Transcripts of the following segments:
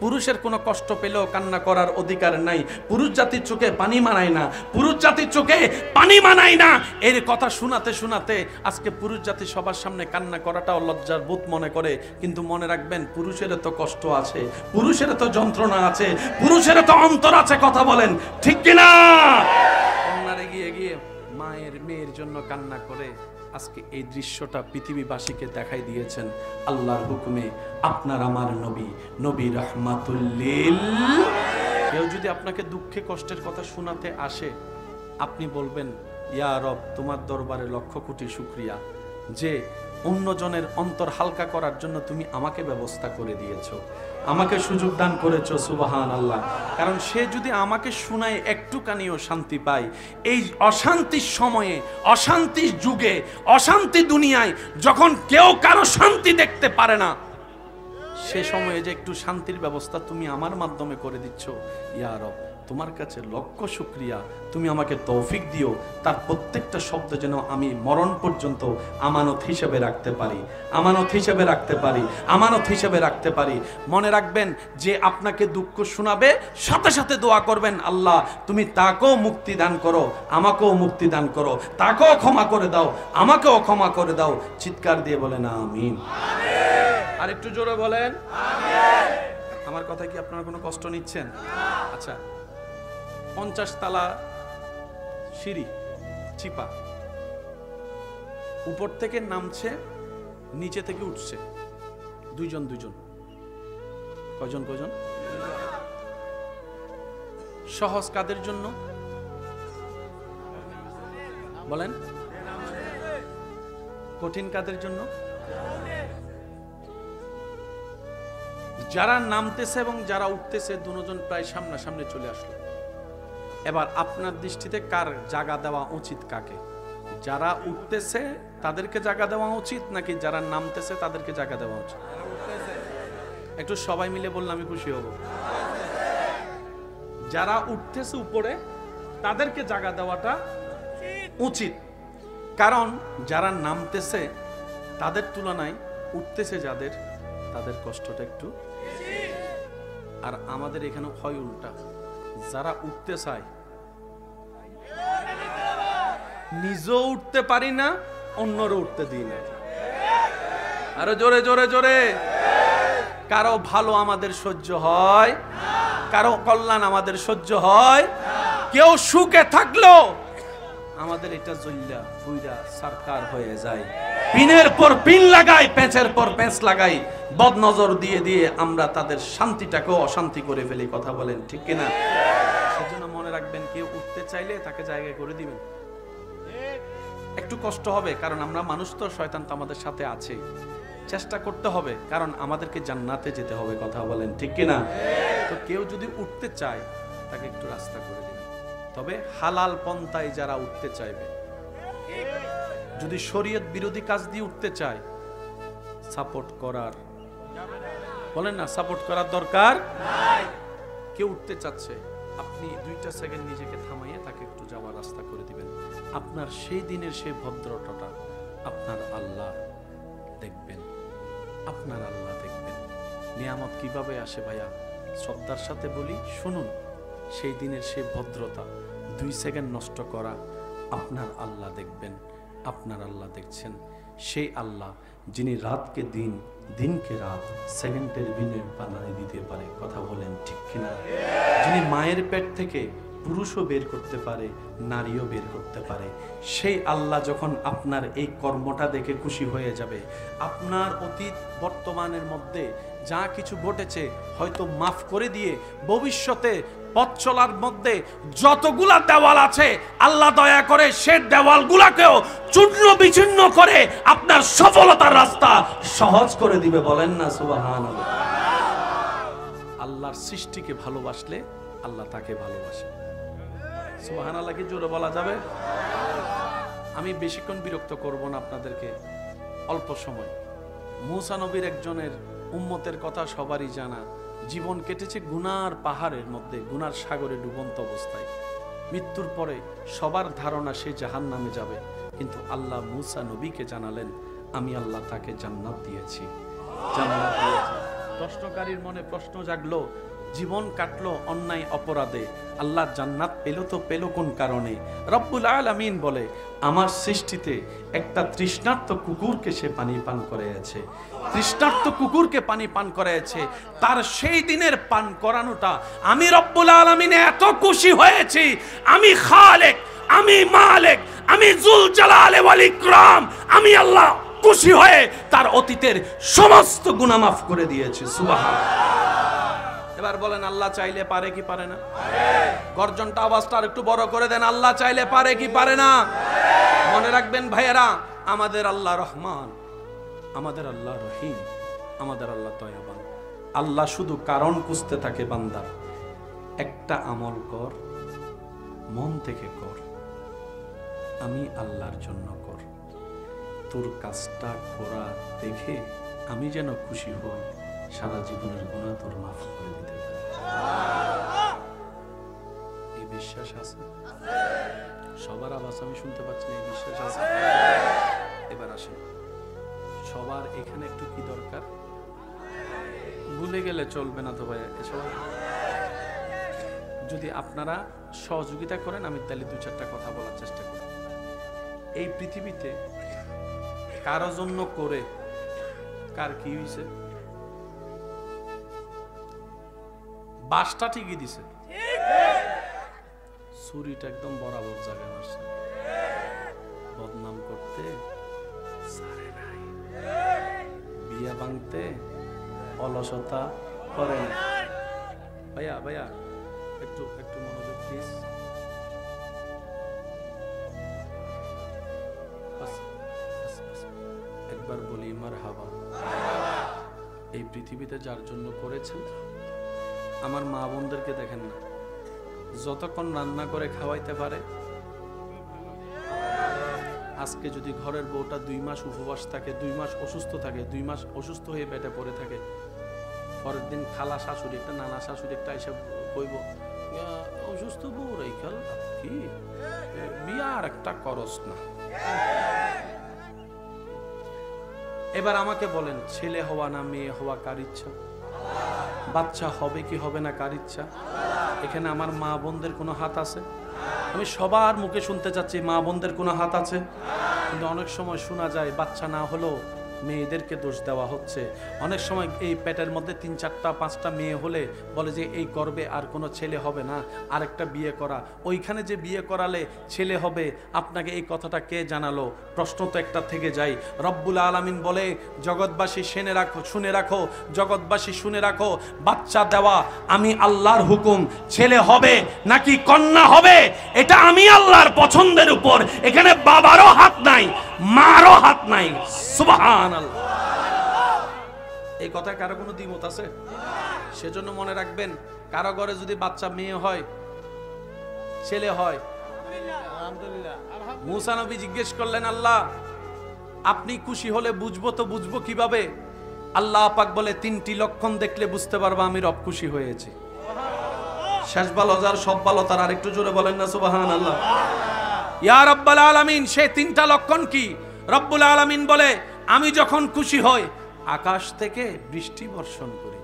পুরুষের কোনো কষ্ট পেলেও কান্না করার অধিকার নাই, পুরুষ জাতির চোখে পানি মানায় না, পুরুষ জাতির চোখে পানি মানায় না। এর কথা শোনাতে শোনাতে আজকে পুরুষ জাতি সবার সামনে কান্না করাটাও লজ্জার বোধ মনে করে। কিন্তু মনে রাখবেন, পুরুষেরও তো কষ্ট আছে, পুরুষেরও তো যন্ত্রণা আছে, পুরুষেরও তো অন্তর আছে। কথা বলেন ঠিক কিনা? কন্যারে গিয়ে গিয়ে মায়ের মেয়ের জন্য কান্না করে আজকে এই দৃশ্যটা পৃথিবীবাসীকে দেখাই দিয়েছেন আল্লাহর হুকুমে। আপনার আমার নবী, নবী রাহমাতুল লিল। কেউ যদি আপনাকে দুঃখে কষ্টের কথা শোনাতে আসে, আপনি বলবেন, ইয়া রব, তোমার দরবারে লক্ষ কোটি শুকরিয়া যে অন্যজনের অন্তর হালকা করার জন্য তুমি আমাকে ব্যবস্থা করে দিয়েছো, আমাকে সুযোগ দান করেছো। সুবহানাল্লাহ। কারণ সে যদি আমাকে শোনায় একটুখানিও শান্তি পায়, এই অশান্তির সময়ে, অশান্তির যুগে, অশান্তি দুনিয়ায় যখন কেউ কারো শান্তি দেখতে পারে না, সে সময়ে যে একটু শান্তির ব্যবস্থা তুমি আমার মাধ্যমে করে দিচ্ছ, ইয়া রব, তোমার কাছে লক্ষ শুকরিয়া। তুমি আমাকে তৌফিক দিও, তার প্রত্যেকটা শব্দ যেন আমি মরণ পর্যন্ত আমানত হিসেবে রাখতে পারি, আমানত হিসেবে রাখতে পারি, আমানত হিসেবে রাখতে পারি। মনে রাখবেন, যে আপনাকে দুঃখ শোনাবে সাথে সাথে দোয়া করবেন, আল্লাহ তুমি তাকেও মুক্তি দান করো, আমাকেও মুক্তি দান করো, তাকেও ক্ষমা করে দাও, আমাকেও ক্ষমা করে দাও। চিৎকার দিয়ে বলেন আমিন। আর একটু জোরে বলেন আমিন। আমার কথা কি আপনারা কোনো কষ্ট নিচ্ছেন? আচ্ছা, 50 তলা সিঁড়ি চিপা, উপর থেকে নামছে, নিচে থেকে উঠছে দুইজন দুইজন। কয়জন কয়জন? সহজ কাদের জন্য বলেন? কঠিন কাদের জন্য? যারা নামতেছে এবং যারা উঠতেছে দুজন প্রায় সামনাসামনি চলে আসলো। এবার আপনার দৃষ্টিতে কার জায়গা দেওয়া উচিত? কাকে? যারা উঠতেছে তাদেরকে জায়গা দেওয়া উচিত, নাকি যারা নামতেছে তাদেরকে জায়গা দেওয়া উচিত? একটু সবাই মিলে বললে আমি খুশি হব। যারা উঠতেছে উপরে তাদেরকে জায়গা দেওয়াটা উচিত, কারণ যারা নামতেছে তাদের তুলনায় উঠতেছে যাদের, তাদের কষ্টটা একটু। আর আমাদের এখানে হয় উল্টা, যারা উঠতে চায় নিজেও উঠতে পারি না, অন্যরও উঠতে দিই না। আরো জোরে জোরে জোরে। কারো ভালো আমাদের সহ্য হয়, কারো কল্যাণ আমাদের সহ্য হয়, কেউ সুখে থাকলো আমাদের এটা জল্লা ফুইরা সরকার হয়ে যায়। পিনের পর পিন লাগাই, পেঁচের পর পেঁচ লাগাই, বদনজর দিয়ে দিয়ে আমরা তাদের শান্তিটাকেও অশান্তি করে ফেলি। কথা বলেন ঠিক কিনা? সেজন্য মনে রাখবেন, কেউ উঠতে চাইলে তাকে জায়গায় করে দিবেন। একটু কষ্ট হবে, কারণ আমরা মানুষ তো, শয়তান তো আমাদের সাথে আছে। চেষ্টা করতে হবে, কারণ আমাদেরকে জান্নাতে যেতে হবে। কথা বলেন ঠিক কিনা? তো কেউ যদি উঠতে চায় তাকে একটু রাস্তা করে দিবেন। তবে হালাল পন্থায় যারা উঠতে চাইবে, যদি শরীয়ত বিরোধী কাজ দিয়ে উঠতে চায়, সাপোর্ট করার, বলেন না, সাপোর্ট করার দরকার নাই। কেউ উঠতে চাচ্ছে, আপনি 2টা সেকেন্ড নিজেকে থামাইয়ে তাকে একটু যাওয়ার রাস্তা করে দিবেন। আপনার সেই দিনের সেই ভদ্রতাটা আপনার আল্লাহ দেখবেন, আপনার আল্লাহ দেখবেন। নিয়ামত কিভাবে আসে ভাইয়া? শ্রদ্ধার সাথে বলি, শুনুন, সেই দিনের সেই ভদ্রতা 2 সেকেন্ড নষ্ট করা আপনার আল্লাহ দেখবেন। আপনার আল্লাহ দেখছেন, সেই আল্লাহ যিনি রাতকে দিন, দিনকে রাত, সেকেন্ডের বিনিময়ে বানিয়ে দিতে পারে। কথা বলেন ঠিক কিনা? যিনি মায়ের পেট থেকে পুরুষও বের করতে পারে, নারীও বের করতে পারে, সেই আল্লাহ যখন আপনার এই কর্মটা দেখে খুশি হয়ে যাবে, আপনার অতীত বর্তমানের মধ্যে যা কিছু ঘটেছে হয়তো মাফ করে দিয়ে ভবিষ্যতে পথ চলার মধ্যে যতগুলা দেওয়াল আছে, আল্লাহ দয়া করে সে দেওয়ালগুলাকেও চূর্ণ বিচূর্ণ করে আপনার সফলতার রাস্তা সহজ করে দিবে। বলেন না সুবহানাল্লাহ। আল্লাহর সৃষ্টিকে ভালোবাসলে আল্লাহ তাকে ভালোবাসে। সুবহানাল্লাহ কি জোরে বলা যাবে? আমি বেশিক্ষণ বিরক্ত করব না আপনাদেরকে, অল্প সময়। মূসা নবীর একজনের উম্মতের কথা সবারই জানা। জীবন কেটেছে গুনার পাহাড়ের মধ্যে, গুনার সাগরে ডুবন্ত অবস্থায়। মৃত্যুর পরে সবার ধারণা সে জাহান্নামে যাবে, কিন্তু আল্লাহ মূসা নবীকে জানালেন, আমি আল্লাহ তাকে জান্নাত দিয়েছি, জান্নাত দিয়েছি। প্রশ্নকারীর মনে প্রশ্ন জাগলো, জীবন কাটলো অন্যায় অপরাধে, আল্লাহ জান্নাত পেল তো পেল কোন কারণে? রব্বুল আলামিন বলে, আমার সৃষ্টিতে একটা তৃষ্ণার্ত কুকুরকে সে পানি পান করেছে, তৃষ্ণার্ত কুকুরকে পানি পান করেছে। তার সেই দিনের পান করানোটা আমি রব্বুল আলামিনে এত খুশি হয়েছি, আমি খালেক, আমি মালিক, আমি জুল জালালে ওয়াল ইকরাম, আমি আল্লাহ খুশি হয়ে তার অতীতের সমস্ত গুনাহ মাফ করে দিয়েছি। সুবহানাল্লাহ। এবার বলেন, আল্লাহ চাইলে পারে কি পারে না? গর্জনটা আওয়াজটা আর একটু বড় করে দেন, আল্লাহ চাইলে পারে কি পারে না? মনে রাখবেন ভাইয়েরা, আমাদের আল্লাহ রহমান, আমাদের আল্লাহ রহিম, আমাদের আল্লাহ দয়াবান। আল্লাহ শুধু কারণ খুঁজতে থাকে বান্দা, একটা আমল কর, মন থেকে কর, আমি আল্লাহর জন্য কর, তোর কাজটা করা দেখে আমি যেন খুশি হই, সারা জীবনের গুনাহ তোর মাফ করে দিতে পারি। এই বিশ্বাস আছে? সবার আওয়াজ আমি শুনতে পাচ্ছি না, এই বিশ্বাস আছে? এবার আসেন, সবার এখানে একটু কি দরকার? ভুলে গেলে চলবে না তো ভাই, যদি আপনারা সহযোগিতা করেন আমি তাহলে দু চারটা কথা বলার চেষ্টা করি। এই পৃথিবীতে কারো জন্য করে কার কি হয়েছে? বাসটা ঠিকই দিছে, ছুরিটা একদম বরাবর জায়গায় মারছে, বদনাম করতে ছাড়ে নাই, বিয়া ভাঙতে অলসতা করে না। ভাইয়া ভাইয়া একটু একটু মনোযোগ প্লিজ। একবার বলি মারহাবা। এই পৃথিবীতে যার জন্য করেছেন, আমার মা বোনদেরকে দেখেন না, যতক্ষণ রান্না করে খাওয়াইতে পারে। আজকে যদি ঘরের বউটা 2 মাস উপবাস থাকে, 2 মাস অসুস্থ থাকে, 2 মাস অসুস্থ হয়ে পেটে পড়ে থাকে, পরের দিন খালা শাশুড়ি একটা, নানা শাশুড়ি একটা এসব কইব, অসুস্থ বউ রেখাল কি বিয়ার একটা করস না। এবার আমাকে বলেন, ছেলে হওয়া না মেয়ে হওয়া কার ইচ্ছা? বাচ্চা হবে কি হবে না কার ইচ্ছা? এখানে আমার মা বোনদের কোনো হাত আছে? আমি সবার মুখে শুনতে চাচ্ছি, মা বোনদের কোনো হাত আছে? কিন্তু অনেক সময় শোনা যায় বাচ্চা না হলেও মেয়েদেরকে দোষ দেওয়া হচ্ছে। অনেক সময় এই পেটের মধ্যে 3, 4, 5টা মেয়ে হলে বলে যে এই গর্ভে আর কোনো ছেলে হবে না, আরেকটা বিয়ে করা। ওইখানে যে বিয়ে করালে ছেলে হবে, আপনাকে এই কথাটা কে জানালো? প্রশ্ন তো একটা থেকে যায়। রব্বুল আলামিন বলে, জগৎবাসী শুনে রাখো, জগৎবাসী শুনে রাখো, বাচ্চা দেওয়া আমি আল্লাহর হুকুম। ছেলে হবে নাকি কন্যা হবে এটা আমি আল্লাহর পছন্দের উপর। এখানে বাবারও হাত নাই, মারও হাত নাই। সুবহানাল্লাহ। এই কথায় কারো কোনো দ্বিমত আছে? সেজন্য মনে রাখবেন, কারো ঘরে যদি বাচ্চা মেয়ে হয়, ছেলে হয়, মুসা নবী জিজ্ঞেস করলেন, আল্লাহ আপনি খুশি হলে বুঝবো তো বুঝবো কিভাবে? আল্লাহ পাক বলে, 3টি লক্ষণ দেখলে বুঝতে পারবা আমি রব খুশি হয়েছি। শেষ ভালো যার সব ভালো তার, আরেকটু জোরে বলেন না সুবহানাল্লাহ। ইয়া রাব্বাল আলামিন, সেই 3টা লক্ষণ কি? রব্বুল আলামিন বলে, আমি যখন খুশি হই আকাশ থেকে বৃষ্টি বর্ষণ করি।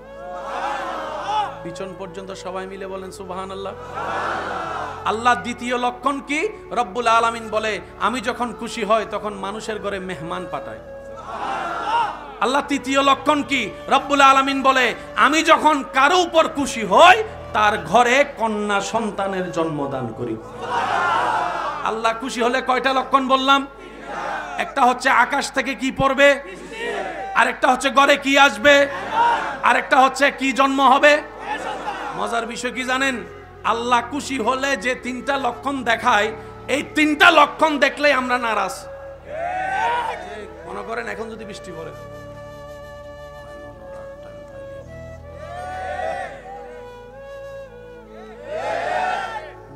পিছন পর্যন্ত সবাই মিলে বলেন সুবহানাল্লাহ। আল্লাহ দ্বিতীয় লক্ষণ কি? রব্বুল আলামিন বলে, আমি যখন খুশি হই তখন মানুষের ঘরে মেহমান পাঠায়। আল্লাহ তৃতীয় লক্ষণ কি? রব্বুল আলামিন বলে, আমি যখন কারো উপর খুশি হই তার ঘরে কন্যা সন্তানের জন্মদান করি। আল্লাহ খুশি হলে কয়টা লক্ষণ বললাম? একটা হচ্ছে আকাশ থেকে কি পড়বে, আরেকটা হচ্ছে ঘরে কি আসবে, আরেকটা হচ্ছে কি জন্ম হবে। মজার বিষয় কি জানেন? আল্লাহ খুশি হলে যে 3টা লক্ষণ দেখায়, এই 3টা লক্ষণ দেখলে আমরা নারাজ। মনে করেন এখন যদি বৃষ্টি পড়ে,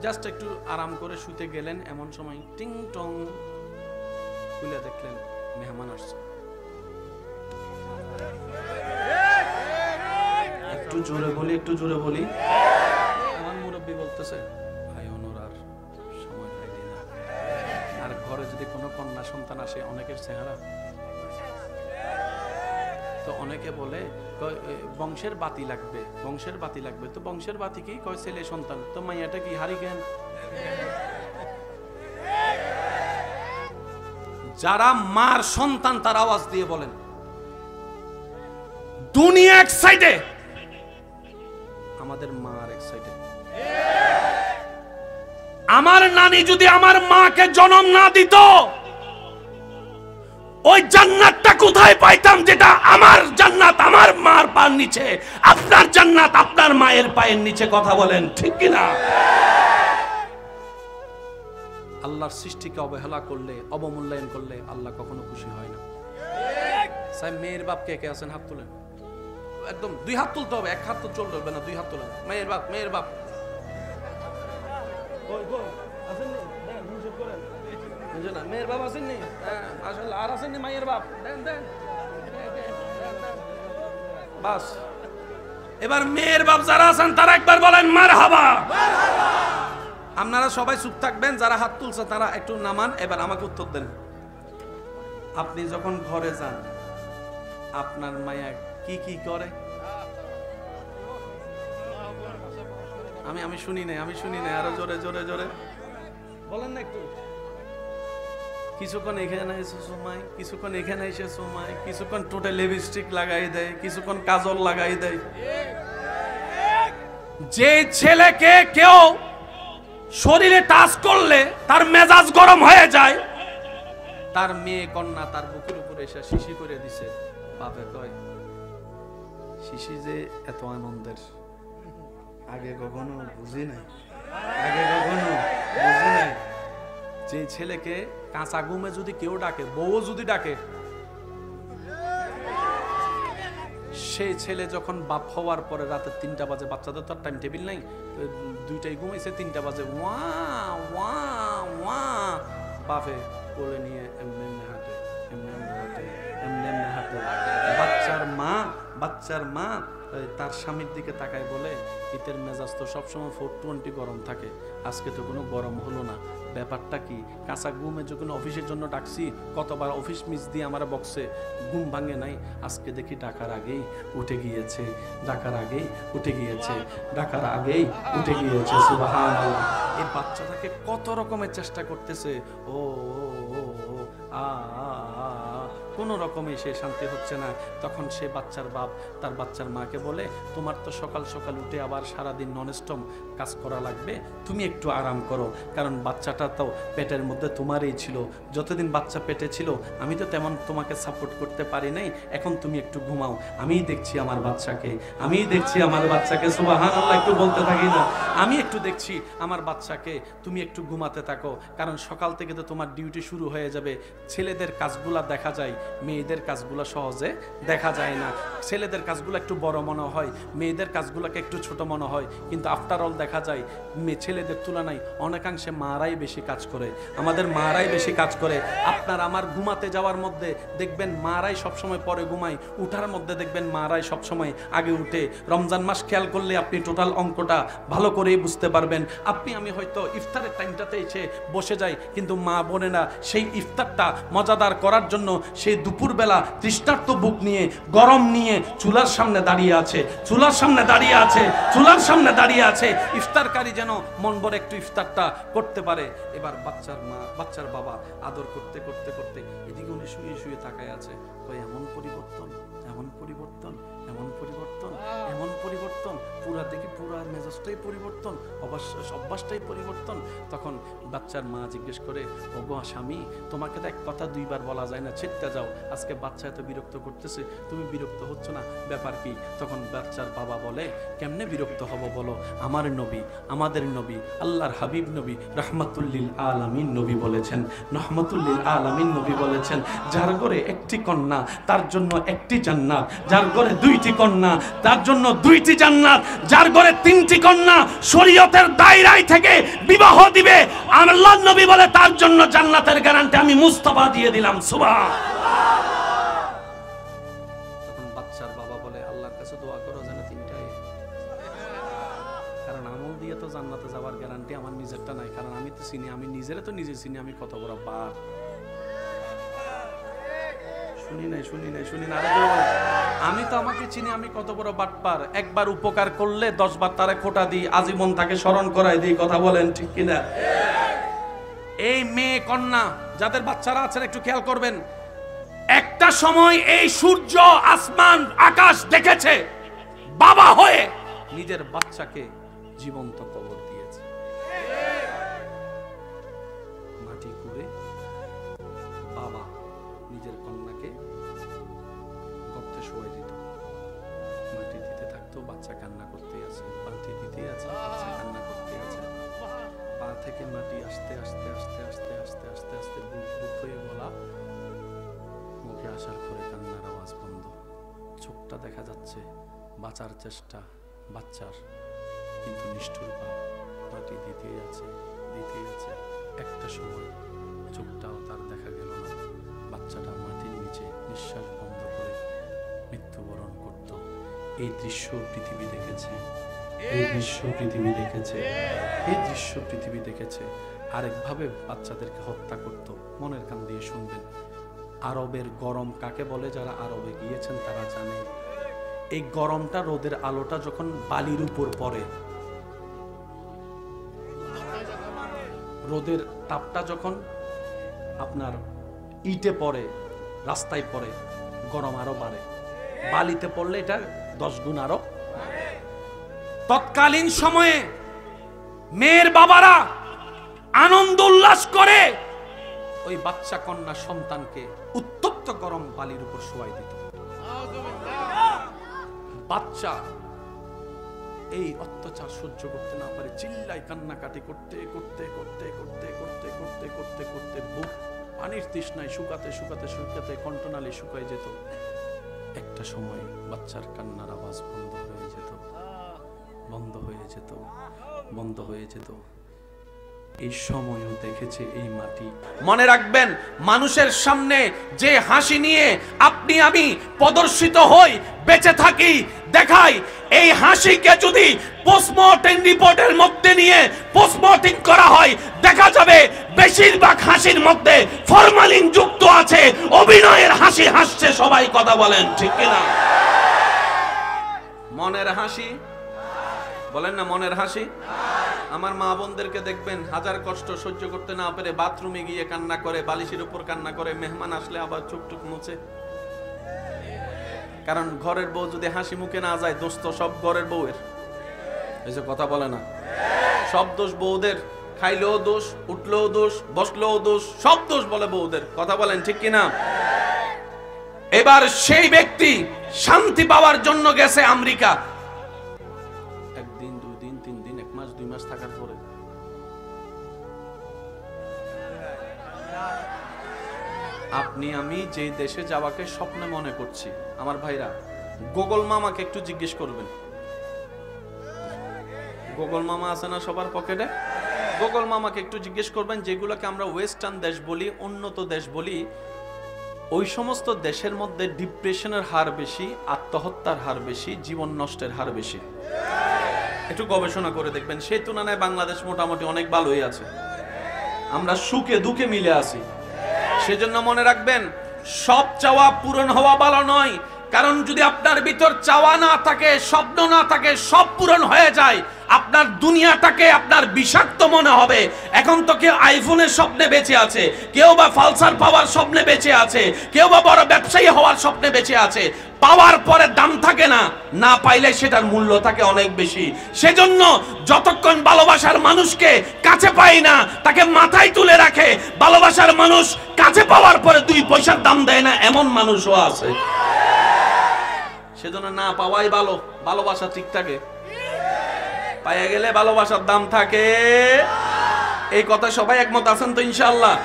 জাস্ট একটু আরাম করে শুতে গেলেন, এমন সময় টিং টং খুলে দেখলেন মেহমান আসছে। একটু জোরে বলি, একটু জোরে বলি। আমার মুরব্বী বলতেছে, ভাই ওনার আর সময় পাইনি না। আর ঘরে যদি কোনো কন্যা সন্তান আসে, অনেকের চেহারা তো অনেকে বলে বংশের বাতি লাগবে, বংশের বাতি লাগবে। তো বংশের বাতি কি কয়? ছেলে সন্তান। তো মাইয়াটা কি হারিকেন? যারা মার সন্তান তার আওয়াজ দিয়ে বলেন দুনিয়া এক সাইডে, আমাদের মা আর এক সাইডে। আমার নানি যদি আমার মাকে জন্ম না দিত, ওই জান্নাতটা কোথায় পাইতাম? যেটা আমার জান্নাত আমার মার পায়ের নিচে, আপনার জান্নাত আপনার মায়ের পায়ের নিচে। কথা বলেন ঠিক কিনা? আল্লাহর সৃষ্টিকে অবহেলা করলে, অবমূল্যায়ন করলে আল্লাহ কখনো খুশি হয় না। সাহেব, মেয়ের বাপ কে কে আছেন? হাত তোলেন। একদম দুই হাত তুলতে হবে, এক হাত তো চলবে না, দুই হাত তোলেন। মেয়ের বাপ, মেয়ের বাপ মেয়ের বাপ আসেননি? আসলে আর আসেননি মায়ের বাপ? দেন দেন বাস। এবার মেয়ের বাপ যারা আছেন তারা একবার বলেন মারহাবা। আপনারা সবাই চুপ থাকবেন, যারা হাত তুলছে তারা একটু নামান। এবার আমাকে উত্তর দেন। আপনি যখন ঘরে যান, আপনার মায়া কি কি করে? আমি শুনি নাই, আমি শুনি নাই। আরো জোরে জোরে জোরে বলেন না একটু। কিছুক্ষণ এখানে এসে সময়, কিছুক্ষণ এখানে এসে সময়, কিছুক্ষণ টোটে লিপস্টিক লাগাই দেয়, কিছুক্ষণ কাজল লাগাই দেয়। যে ছেলেকে কেউ শরীরে টাচ করলে তার মেজাজ গরম হয়ে যায়, তার মেয়ে কন্যা তার বুকের উপরে এসে শিশি করে দিছে। বাপে কয় শিশি যে এত আনন্দের আগে কখনো বুঝি নাই, আগে কখনো বুঝি নাই। যে ছেলেকে কাঁচা ঘুমে যদি কেউ ডাকে, বউ যদি ডাকে, সেই ছেলে যখন বাপ হওয়ার পরে রাতে 3টা বাজে, বাচ্চাদের তো টাইম টেবিল নাই, 2টায় ঘুমাইছে, 3টা বাজে ওয়া ওয়া ওয়া, বাপে কোলে নিয়ে এমনি এমনি হাঁটে, এমনি এমনি হাঁটে, এমনি এমনি হাঁটে। বাচ্চার মা তার স্বামীর দিকে তাকায় বলে, শীতের মেজাজ তো সবসময় 420 গরম থাকে, আজকে তো কোনো গরম হলো না, ব্যাপারটা কি? কাঁচা ঘুমে যখন অফিসের জন্য ডাকছি, কতবার অফিস মিস দিয়ে আমার বক্সে ঘুম ভাঙে নাই, আজকে দেখি ডাকার আগেই উঠে গিয়েছে, ডাকার আগেই উঠে গিয়েছে, ডাকার আগেই উঠে গিয়েছে। সুবহানাল্লাহ। এই বাচ্চাটাকে কত রকমের চেষ্টা করতেছে, ও আ কোনো রকমে সে শান্তি হচ্ছে না। তখন সে বাচ্চার বাপ তার বাচ্চার মাকে বলে, তোমার তো সকাল সকাল উঠে আবার সারাদিন ননস্টপ কাজ করা লাগবে, তুমি একটু আরাম করো, কারণ বাচ্চাটা তো পেটের মধ্যে তোমারই ছিল, যতদিন বাচ্চা পেটে ছিল আমি তো তেমন তোমাকে সাপোর্ট করতে পারি নাই, এখন তুমি একটু ঘুমাও, আমিই দেখছি আমার বাচ্চাকে, আমিই দেখছি আমার বাচ্চাকে। সুবহানাল্লাহ, একটু বলতে থাকি না, আমি একটু দেখছি আমার বাচ্চাকে, তুমি একটু ঘুমাতে থাকো, কারণ সকাল থেকে তো তোমার ডিউটি শুরু হয়ে যাবে। ছেলেদের কাজগুলা দেখা যায়, মেয়েদের কাজগুলো সহজে দেখা যায় না। ছেলেদের কাজগুলো একটু বড় মনে হয়, মেয়েদের কাজগুলোকে একটু ছোট মনে হয়, কিন্তু আফটার অল দেখা যায় ছেলেদের তুলনায় অনেকাংশে মারাই বেশি কাজ করে, আমাদের মারাই বেশি কাজ করে। আপনার আমার ঘুমাতে যাওয়ার মধ্যে দেখবেন মারাই সবসময় পরে ঘুমায়, উঠার মধ্যে দেখবেন মারাই সবসময় আগে উঠে। রমজান মাস খেয়াল করলে আপনি টোটাল অঙ্কটা ভালো করেই বুঝতে পারবেন। আমি হয়তো ইফতারের টাইমটাতে এসে বসে যাই, কিন্তু মা বোনেরা সেই ইফতারটা মজাদার করার জন্য সেই দুপুরবেলা তৃষ্ণার্ত বুক নিয়ে, গরম নিয়ে চুলার সামনে দাঁড়িয়ে আছে, চুলার সামনে দাঁড়িয়ে আছে, চুলার সামনে দাঁড়িয়ে আছে, ইফতারকারী যেন মন ভরে একটু ইফতারটা করতে পারে। এবার বাচ্চার মা, বাচ্চার বাবা আদর করতে করতে করতে এদিকে উনি শুয়ে শুয়ে তাকায় আছে, কই এমন পরিবর্তন, এমন পরিবর্তন, এমন পরিবর্তন, এমন পরিবর্তন, পুরা দেখি পুরা মেজাজটাই পরিবর্তন, অভ্যাসটাই পরিবর্তন। তখন বাচ্চার মা জিজ্ঞেস করে, ওগো স্বামী, তোমাকে তো এক কথা দুইবার বলা যায় না, ছেড়তে যাও, আজকে বাচ্চা এত বিরক্ত করতেছে, তুমি বিরক্ত হচ্ছ না, ব্যাপার কি? তখন বাচ্চার বাবা বলে, কেমনে বিরক্ত হব বলো, আমার নবী, আমাদের নবী, আল্লাহর হাবিব নবী রাহমাতুল্লিল আলামিন নবী বলেছেন, রহমাতুল্লিল আলামিন নবী বলেছেন, যার ঘরে একটি কন্যা তার জন্য একটি জান্নাত, যার ঘরে 2টি কন্যা তার জন্য 2টি জান্নাত, যার ঘরে 3টি কন্যা শরীয়তের দায়রায় থেকে বিবাহ দিবে, আল্লাহর নবী বলে তার জন্য জান্নাতের গ্যারান্টি আমি মুস্তাফা দিয়ে দিলাম। সুবহানাল্লাহ। তখন বাচ্চার বাবা বলে, আল্লাহর কাছে দোয়া করো যেন 3টাই, কারণ আমল দিয়ে তো জান্নাতে যাওয়ার গ্যারান্টি আমার নিজেরটা নাই, কারণ আমি তো চিনি, আমি নিজেরে তো নিজে চিনি, আমি কত বড় বাপ। শুনি নাই আরো জোরে বলেন। আমি তো আমাকে চিনি, আমি কত বড় বাটপার। একবার উপকার করলে 10 বার তারে খোঁটা দিই, আজীবন তাকে স্মরণ করাই দিই। কথা বলেন ঠিক কিনা? এই মেয়ে কন্যা যাদের বাচ্চারা আছেন একটু খেয়াল করবেন, একটা সময় এই সূর্য আসমান আকাশ দেখেছে, বাবা হয়ে নিজের বাচ্চাকে জীবন্ত কবর দিয়েছে। মাটি করে বাবা নিজের কন্যাকে গর্তে শোয়াই দিত, মাটি দিতে থাকতো, বাচ্চা কান্না করতে আছে, মাটি দিতে আছে, বাচ্চা কান্না করতে আছে। পা থেকে মাটি আস্তে আস্তে আস্তে আস্তে আস্তে আস্তে আস্তে বুক বুক হয়ে বলা, মুখে আসার পরে কান্নার আওয়াজ বন্ধ, চোখটা দেখা যাচ্ছে, বাঁচার চেষ্টা বাচ্চার, কিন্তু নিষ্ঠুর বাপ মাটি দিতেই আছে। একটা সময় চোখটাও তার দেখা গেল না, বাচ্চাটা মাটির নিচে নিঃশ্বাস বন্ধ করে মৃত্যুবরণ করত। এই দৃশ্য পৃথিবী দেখেছে, আরেকভাবে বাচ্চাদেরকে হত্যা করত। মনের কান দিয়ে শুনবেন। আরবের গরম কাকে বলে? যারা আরবে গিয়েছেন তারা জানে। এই গরমটা, রোদের আলোটা যখন বালির উপর পড়ে, রোদের তাপটা যখন আপনার ইটে পড়ে, রাস্তায় পড়ে, গরম আরো বাড়ে। বালিতে পড়লে এটা 10 গুণ আরো। তৎকালীন সময়ে মেয়ের বাবারা আনন্দ উল্লাস করে ওই বাচ্চা কন্যা সন্তানকে উত্তপ্ত গরম বালির উপর শোয়াই দিত। বাচ্চা এই অত্যাচার সহ্য করতে না পারে চিল্লাই কান্নাকাটি করতে করতে করতে করতে করতে করতে করতে করতে বুক পানির তৃষ্ণায় শুকাতে শুকাতে শুকাতে কণ্ঠনালী শুকায় যেত। একটা সময় বাচ্চার কান্নার আওয়াজ বন্ধ হয়ে যেত। এই সময়ও দেখেছে এই মাটি। মনে রাখবেন, মানুষের সামনে যে হাসি নিয়ে আপনি আমি প্রদর্শিত হই, বেঁচে থাকি, দেখাই, এই হাসিকে যদি পোস্টমর্টেম রিপোর্টের মধ্যে নিয়ে পোস্টমর্টেম করা হয়, দেখা যাবে বেশিরভাগ হাসির মধ্যে ফরমালিন যুক্ত আছে। অভিনয়ের হাসি হাসছে সবাই। কথা বলেন ঠিক কিনা? মনের হাসি বলেন না, মনের হাসি। আমার মা বোনদেরকে দেখবেন হাজার কষ্ট সহ্য করতে না পেরে বাথরুমে গিয়ে কান্না করে, বালিশের উপর কান্না করে, মেহমান আসলে আবার চুপটুক মুছে। কারণ ঘরের বউ যদি হাসি মুখে না যায়, দোষ তো সব ঘরের বউয়ের। এই যে কথা বলে না, সব দোষ বউদের। খাইলেও দোষ, উঠলেও দোষ, বসলেও দোষ, সব দোষ বলে বউদের। কথা বলেন ঠিক কিনা? এবার সেই ব্যক্তি শান্তি পাওয়ার জন্য গেছে আমেরিকা। একদিন, 2 দিন, 3 দিন, 1 মাস, 2 মাস থাকার পরে আপনি আমি যে দেশে যাওয়াকে স্বপ্নে মনে করছি, আমার ভাইরা, গুগল মামাকে একটু জিজ্ঞেস করবেন। গুগল মামা আছে না সবার পকেটে? গুগল মামাকে একটু জিজ্ঞেস করবেন, যেগুলোকে আমরা ওয়েস্টার্ন দেশ বলি, উন্নত দেশ বলি, ওই সমস্ত দেশের মধ্যে ডিপ্রেশনের হার বেশি, আত্মহত্যার হার বেশি, জীবন নষ্টের হার বেশি। একটু গবেষণা করে দেখবেন। সেই তুলনায় বাংলাদেশ মোটামুটি অনেক ভালোই আছে। আমরা সুখে দুঃখে মিলে আছি। সেজন্য মনে রাখবেন, সব চাওয়া পূরণ হওয়া ভালো নয়। কারণ যদি আপনার ভিতর চাওয়া না থাকে, স্বপ্ন না থাকে, সব পূরণ হয়ে যায়, আপনার দুনিয়াটাকে আপনার বিষাক্ত মনে হবে। এখন তো কেউ আইফোনের স্বপ্নে বেঁচে আছে, কেউ বা ফালসার পাওয়ার স্বপ্নে বেঁচে আছে, কেউ বা বড় ব্যবসায়ী হওয়ার স্বপ্নে বেঁচে আছে। পাওয়ার পরে দাম থাকে না, না পাইলে সেটার মূল্য থাকে অনেক বেশি। সেজন্য যতক্ষণ ভালোবাসার মানুষকে কাছে পাই না, তাকে মাথায় তুলে রাখে। ভালোবাসার মানুষ কাছে পাওয়ার পরে 2 পয়সার দাম দেয় না, এমন মানুষও আছে। সেজন্য না পাওয়াই ভালো, ভালোবাসা ঠিক থাকে। পাইয়া গেলে ভালোবাসার দাম থাকে। এই কথা সবাই একমত আছেন তো ইনশাআল্লাহ?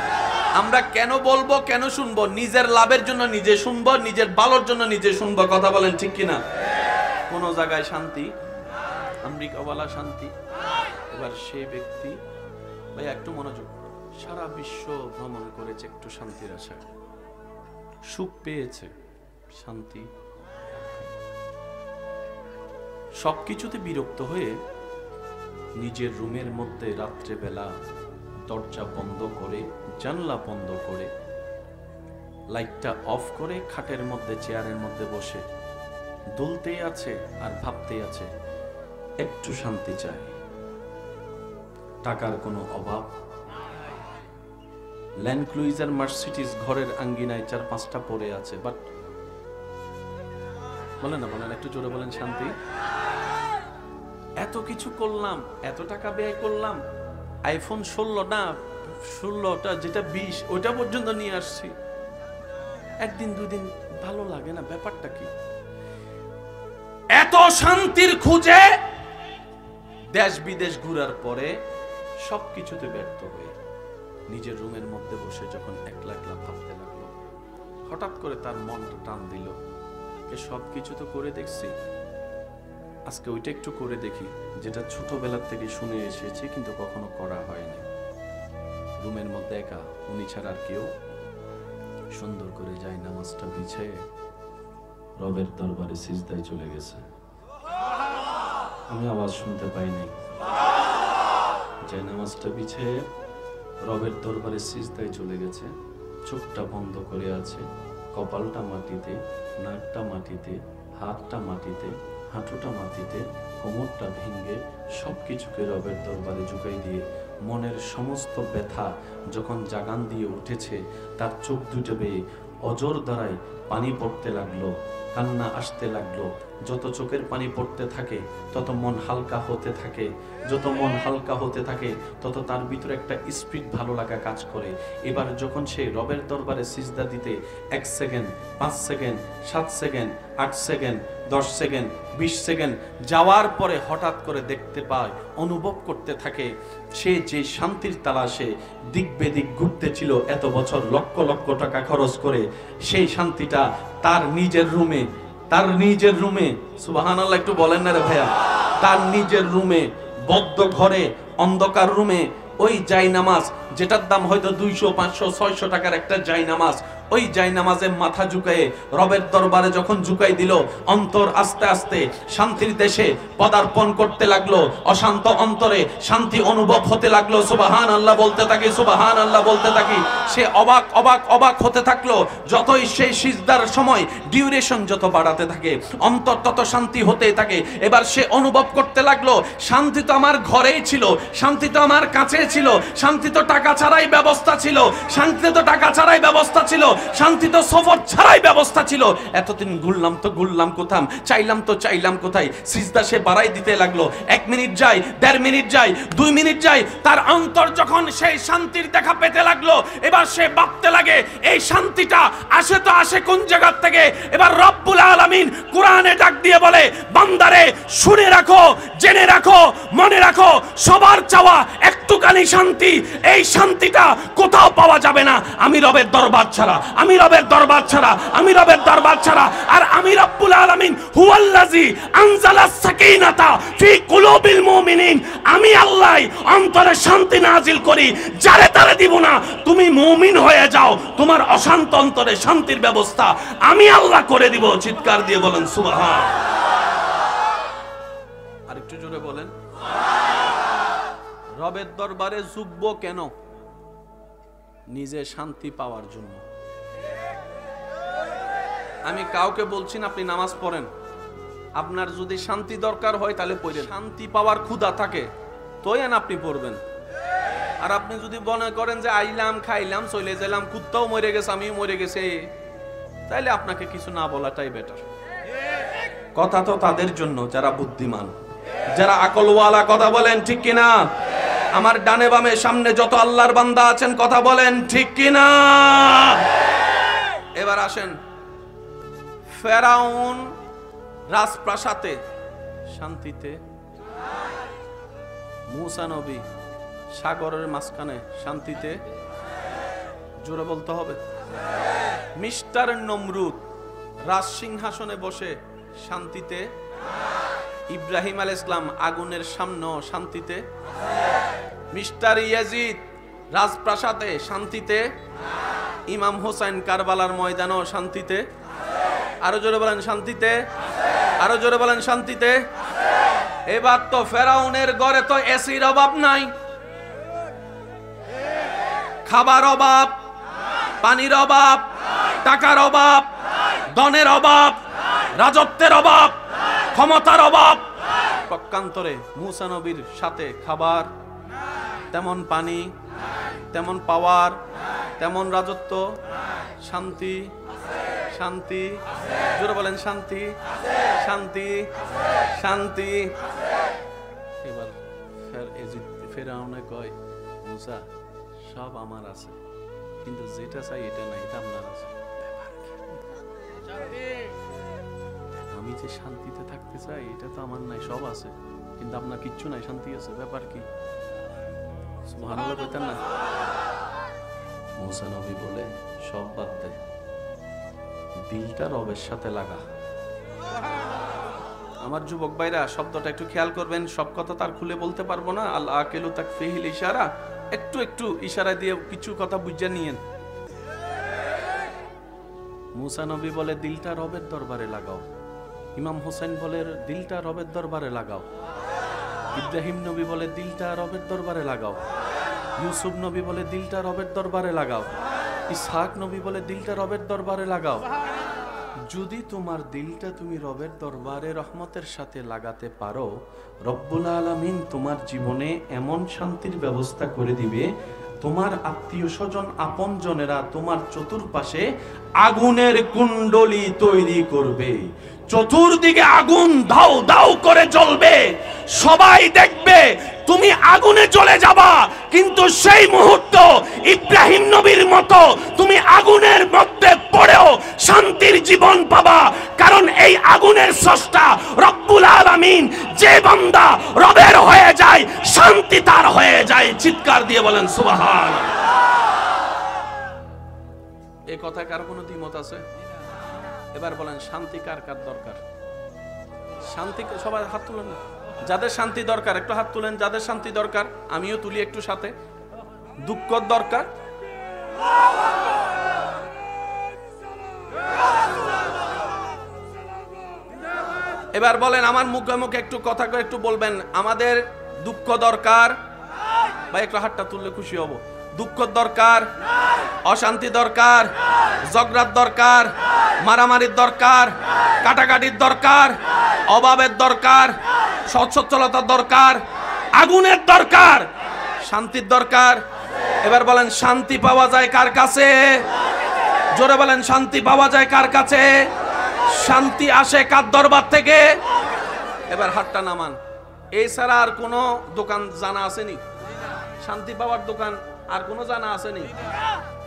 আমরা কেন বলবো, কেন শুনবো? নিজের লাভের জন্য নিজে শুনবো, নিজের ভালোর জন্য নিজে শুনবো। কথা বলেন ঠিক কিনা? কোন জায়গায় শান্তি, আমেরিকাওয়ালা শান্তি। এবার সেই ব্যক্তি, ভাই একটু মনোযোগ, সারা বিশ্ব ভ্রমণ করেছে একটু শান্তির আশায়, সুখ পেয়েছে, শান্তি, সবকিছুতে বিরক্ত হয়ে নিজের রুমের মধ্যে রাত্রেবেলা দরজা বন্ধ করে, জানলা বন্ধ করে লাইটটা অফ করে খাটের মধ্যে চেয়ারের মধ্যে বসে দুলতেই আছে আর ভাবতেই আছে, একটু শান্তি চাই। টাকার কোনো অভাব, ল্যান্ড ক্রুইজার মার্সিডিজ ঘরের আঙ্গিনায় 4-5টা পড়ে আছে, বাট বলেন না, বলেন একটু জোরে বলেন, শান্তি। এত কিছু করলাম, এত টাকা ব্যয় করলাম, আইফোন 16 না 16টা, যেটা 20 ওইটা পর্যন্ত নিয়ে আসছি, একদিন দুদিন ভালো লাগে না, ব্যাপারটা কি? এত শান্তির খুঁজে দেশ বিদেশ ঘুরার পরে সবকিছুতে ব্যর্থ হয়ে নিজের রুমের মধ্যে বসে যখন একলা একলা ভাবতে লাগলো, হঠাৎ করে তার মনটা টান দিল, সবকিছু তো করে দেখছি, আজকে ওইটা একটু করে দেখি যেটা ছোটবেলার থেকে শুনে এসেছি কিন্তু কখনো করা হয়নি। রুমের মধ্যে একা, উনি ছাড়া আর কেউ, সুন্দর করে যায় নামাজটা বিছিয়ে রবের দরবারে সিজদায় চলে গেছে। আমি আওয়াজ শুনতে পাইনি। যায় নামাজটা বিছিয়ে রবের দরবারে সিজদায় চলে গেছে, চোখটা বন্ধ করে আছে, কপালটা মাটিতে, নাকটা মাটিতে, হাতটা মাটিতে, হাঁটুটা মাটিতে, কোমরটা ভেঙে সবকিছুকে রবের দরবারে ঝুঁকাই দিয়ে মনের সমস্ত ব্যথা যখন জাগান দিয়ে উঠেছে, তার চোখ দুটো বেয়ে অজর দ্বারাই পানি পড়তে লাগলো, কান্না আসতে লাগলো। যত চোখের পানি পড়তে থাকে তত মন হালকা হতে থাকে, যত মন হালকা হতে থাকে তত তার ভিতরে একটা স্পিড ভালো লাগা কাজ করে। এবার যখন সে রবের দরবারে সিজদা দিতে 1 second, 5 second, 7 second, 8 second, 10 second, 20 second যাওয়ার পরে হঠাৎ করে দেখতে পায়, অনুভব করতে থাকে, সে যে শান্তির তালাশে দিক বেদিক ঘুরতেছিল এত বছর লক্ষ লক্ষ টাকা খরচ করে, সেই শান্তিটা তার নিজের রুমে, তার নিজের রুমে, সুবহানাল্লাহ একটু বলেন না রে ভাইয়া, তার নিজের রুমে, বদ্ধ ঘরে, অন্ধকার রুমে, ওই জায়নামাজ যেটার দাম হয়তো 200, 500, 600 টাকার একটা জায়নামাজ, ওই জায়নামাজে মাথা ঝুঁকায়ে রবের দরবারে যখন ঝুঁকাই দিল, অন্তর আস্তে আস্তে শান্তির দেশে পদার্পণ করতে লাগলো, অশান্ত অন্তরে শান্তি অনুভব হতে লাগলো। সুবহানাল্লাহ বলতে থাকি, সুবহানাল্লাহ বলতে থাকি। সে অবাক অবাক অবাক হতে থাকলো, যতই সেই সিজদার সময় ডিউরেশন যত বাড়াতে থাকে অন্তর তত শান্তি হতেই থাকে। এবার সে অনুভব করতে লাগলো, শান্তি তো আমার ঘরেই ছিল, শান্তি তো আমার কাছে ছিল, শান্তি তো টাকা ছাড়াই ব্যবস্থা ছিল, শান্তি তো টাকা ছাড়াই ব্যবস্থা ছিল, শান্তি তো সফর ছাড়াই ব্যবস্থা ছিল। এতদিন ঘুরলাম তো ঘুরলাম কোথাম, চাইলাম তো চাইলাম কোথায়। সিজদা সে বাড়াই দিতে লাগলো, 1 মিনিট যায়, 1.5 মিনিট যায়, 2 মিনিট যায়, তার অন্তর যখন সেই শান্তির দেখা পেতে লাগলো, এবার সে ভাবতে লাগে এই শান্তিটা আসে তো আসে কোন জায়গা থেকে। এবার রব্বুল আলামিন কোরআনে ডাক দিয়ে বলে, বান্দারে শুনে রাখো, জেনে রাখো, মনে রাখো, সবার চাওয়া একটুখানি শান্তি, এই শান্তিটা কোথাও পাওয়া যাবে না আমি রবের দরবার ছাড়া, আমি রবের দরবার ছাড়া, আমি রবের দরবার ছাড়া। আর আমি রব্বুল আলামিন হুয়াল্লাযী আনজালাস সাকিনাতা ফি কুলুবিল মুমিনিন, আমি আল্লাহ অন্তরে শান্তি নাজিল করি, যারে তারে দিব না। তুমি মুমিন হয়ে যাও, তোমার অশান্ত অন্তরে শান্তির ব্যবস্থা আমি আল্লাহ করে দিব। চিৎকার দিয়ে বলেন সুবহান। আরেকটু জোরে বলেন। রবের দরবারে ঝুঁকবো কেন? নিজে শান্তি পাওয়ার জন্য। আমি কাউকে বলছি না আপনি নামাজ পড়েন, আপনার যদি শান্তি দরকার হয় তাহলে পড়েন, শান্তি পাওয়ার ক্ষুধা থাকে তোয়েন আপনি পড়বেন। আর আপনি যদি মনে করেন যে আইলাম খাইলাম চলে গেলাম, কুত্তাও মরে গেছে আমিও মরে গেছে, তাইলে আপনাকে কিছু না বলাটাই বেটার। কথা তো তাদের জন্য যারা বুদ্ধিমান, যারা আকলওয়ালা, কথা বলেন ঠিক কিনা? আমার ডানে বামে সামনে যত আল্লাহর বান্দা আছেন কথা বলেন ঠিক কিনা? এবার আসেন, ফেরাউন রাজপ্রাসাদে শান্তিতে, মুসা নবী সাগরের মাঝখানে শান্তিতে, জোরে বলতে হবে। মিস্টার নমরুদ রাজসিংহাসনে বসে শান্তিতে, ইব্রাহিম আলাইহিস সালাম আগুনের সামনে শান্তিতে, মিস্টার ইয়াজিদ রাজপ্রাসাদে শান্তিতে, ইমাম হোসেন কারবালার ময়দানও শান্তিতে। আরো জোরে বলেন শান্তিতে, আরো জোরে বলেন শান্তিতে। এবার তো ফেরাউনের ঘরে তো এসির অভাব নাই, খাবার অভাব, পানির অভাব, টাকার অভাব, ধনের অভাব, রাজত্বের অভাব, ক্ষমতার অভাব। পক্ষান্তরে মূসা নবীর সাথে খাবার, তেমন পানি, তেমন পাওয়ার, তেমন রাজত্ব, শান্তি, শান্তি, জোরে বলেন শান্তি, শান্তি, শান্তি। এবার ফেরাউনে কয়, মূসা সব আমার আছে, কিন্তু যেটা চাই এটা নাই, এটা আপনার আছে। আমি যে শান্তিতে থাকতে চাই এটা তো আমার নাই, সব আছে, কিন্তু আপনার কিচ্ছু নাই, শান্তি আছে, ব্যাপার কি? সুবহানাল্লাহ কইতেন না? মূসা নবী বলে, সব বাদ দে, দিলটা রবের সাথে লাগা। আমার যুবক ভাইরা শব্দটা একটু খেয়াল করবেন, সব কথা তার খুলে বলতে পারবো না। আল আকিলু তাকফিহিল ইশারা, একটু একটু ইশারা দিয়ে কিছু কথা বুঝে নিয়েন। মূসা নবী বলে দিলটা রবের দরবারে লাগাও। ইমাম হোসেন বলে দিলটা রবের দরবারে লাগাও। ইব্রাহিম নবী বলে দিলটা রবের দরবারে লাগাও। ইউসুফ নবী বলে দিলটা রবের দরবারে লাগাও। ইসহাক নবী বলে দিলটা রবের দরবারে লাগাও। যদি তোমার দিলটা তুমি রবের দরবারে রহমতের সাথে লাগাতে পারো, রব্বুল আলামিন তোমার জীবনে এমন শান্তির ব্যবস্থা করে দিবে, তোমার আত্মীয় স্বজন আপন জনেরা তোমার চতুর্পাশে আগুনের কুণ্ডলী তৈরি করবে, চতুর্দিকে আগুন দাউ দাউ করে জ্বলবে, সবাই দেখবে তুমি আগুনে জ্বলে যাবা, কিন্তু সেই মুহূর্ত ইব্রাহিম নবীর মতো তুমি আগুনের মধ্যে পড়েও শান্তির জীবন পাবা। কারণ এই আগুনের স্রষ্টা রব্বুল আলামিন, যে বান্দা রবের হয়ে যায় শান্তি তার হয়ে যায়। চিৎকার দিয়ে বলেন সুবহানাল্লাহ। এই কথায় কার কোনো দ্বিমত আছে? এবার বলেন শান্তি কার কার দরকার? শান্তি সবাই হাত তুলেন, যাদের শান্তি দরকার একটু হাত তুলেন। যাদের শান্তি দরকার আমিও তুলি একটু সাথে। দুঃখ দরকার, এবার বলেন আমার মুখে মুখে একটু কথা করে একটু বলবেন, আমাদের দুঃখ দরকার। ভাই একটু হাতটা তুললে খুশি হব। দুঃখ দরকার, অশান্তি দরকার, ঝগড়ার দরকার, মারামারির দরকার, কাটাকাটির দরকার, অভাবের দরকার, সচ্ছলতার দরকার, আগুনের দরকার, শান্তির দরকার। এবার বলেন শান্তি পাওয়া যায় কার কাছে? জোরে বলেন শান্তি পাওয়া যায় কার কাছে? শান্তি আসে কার দরবার থেকে? এবার হাতটা নামান। এছাড়া আর কোনো দোকান জানা আসেনি? শান্তি পাওয়ার দোকান আর কোনো জানা আসেনি?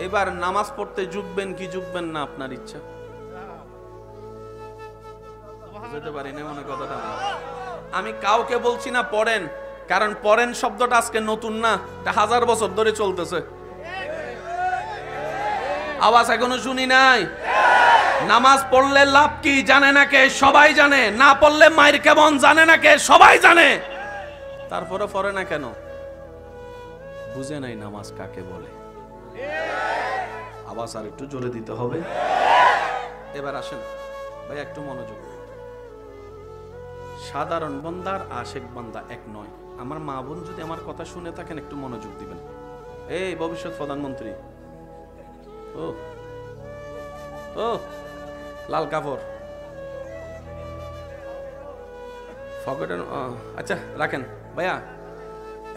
এবার নামাজ পড়তে ঝুঁকবেন কি ঝুঁকবেন না আপনার ইচ্ছা। বুঝতে পারি না মনে কথাটা। আমি কাউকে বলছি না পড়েন, কারণ পড়েন শব্দটা আজকে নতুন না, এটা 1000 বছর ধরে চলতেছে। আওয়াজ এখনো শুনি নাই। নামাজ পড়লে লাভ কি জানে না কে? সবাই জানে। না পড়লে মায়ের কেমন জানে না কে? সবাই জানে। তারপরে পড়ে না কেন? বুঝে নাই নামাজ কাকে বলে। আওয়াজ আর একটু জোরে দিতে হবে। এবার আসেন ভাই একটু মনোযোগ। সাধারণ বান্দা আর আশেক বান্দা এক নয়। আমার মা বোন যদি আমার কথা শুনে থাকেন একটু মনোযোগ দিবেন। এই ভবিষ্যৎ প্রধানমন্ত্রী, ও ও লাল কাপড় ফকেটে, আচ্ছা রাখেন ভাইয়া,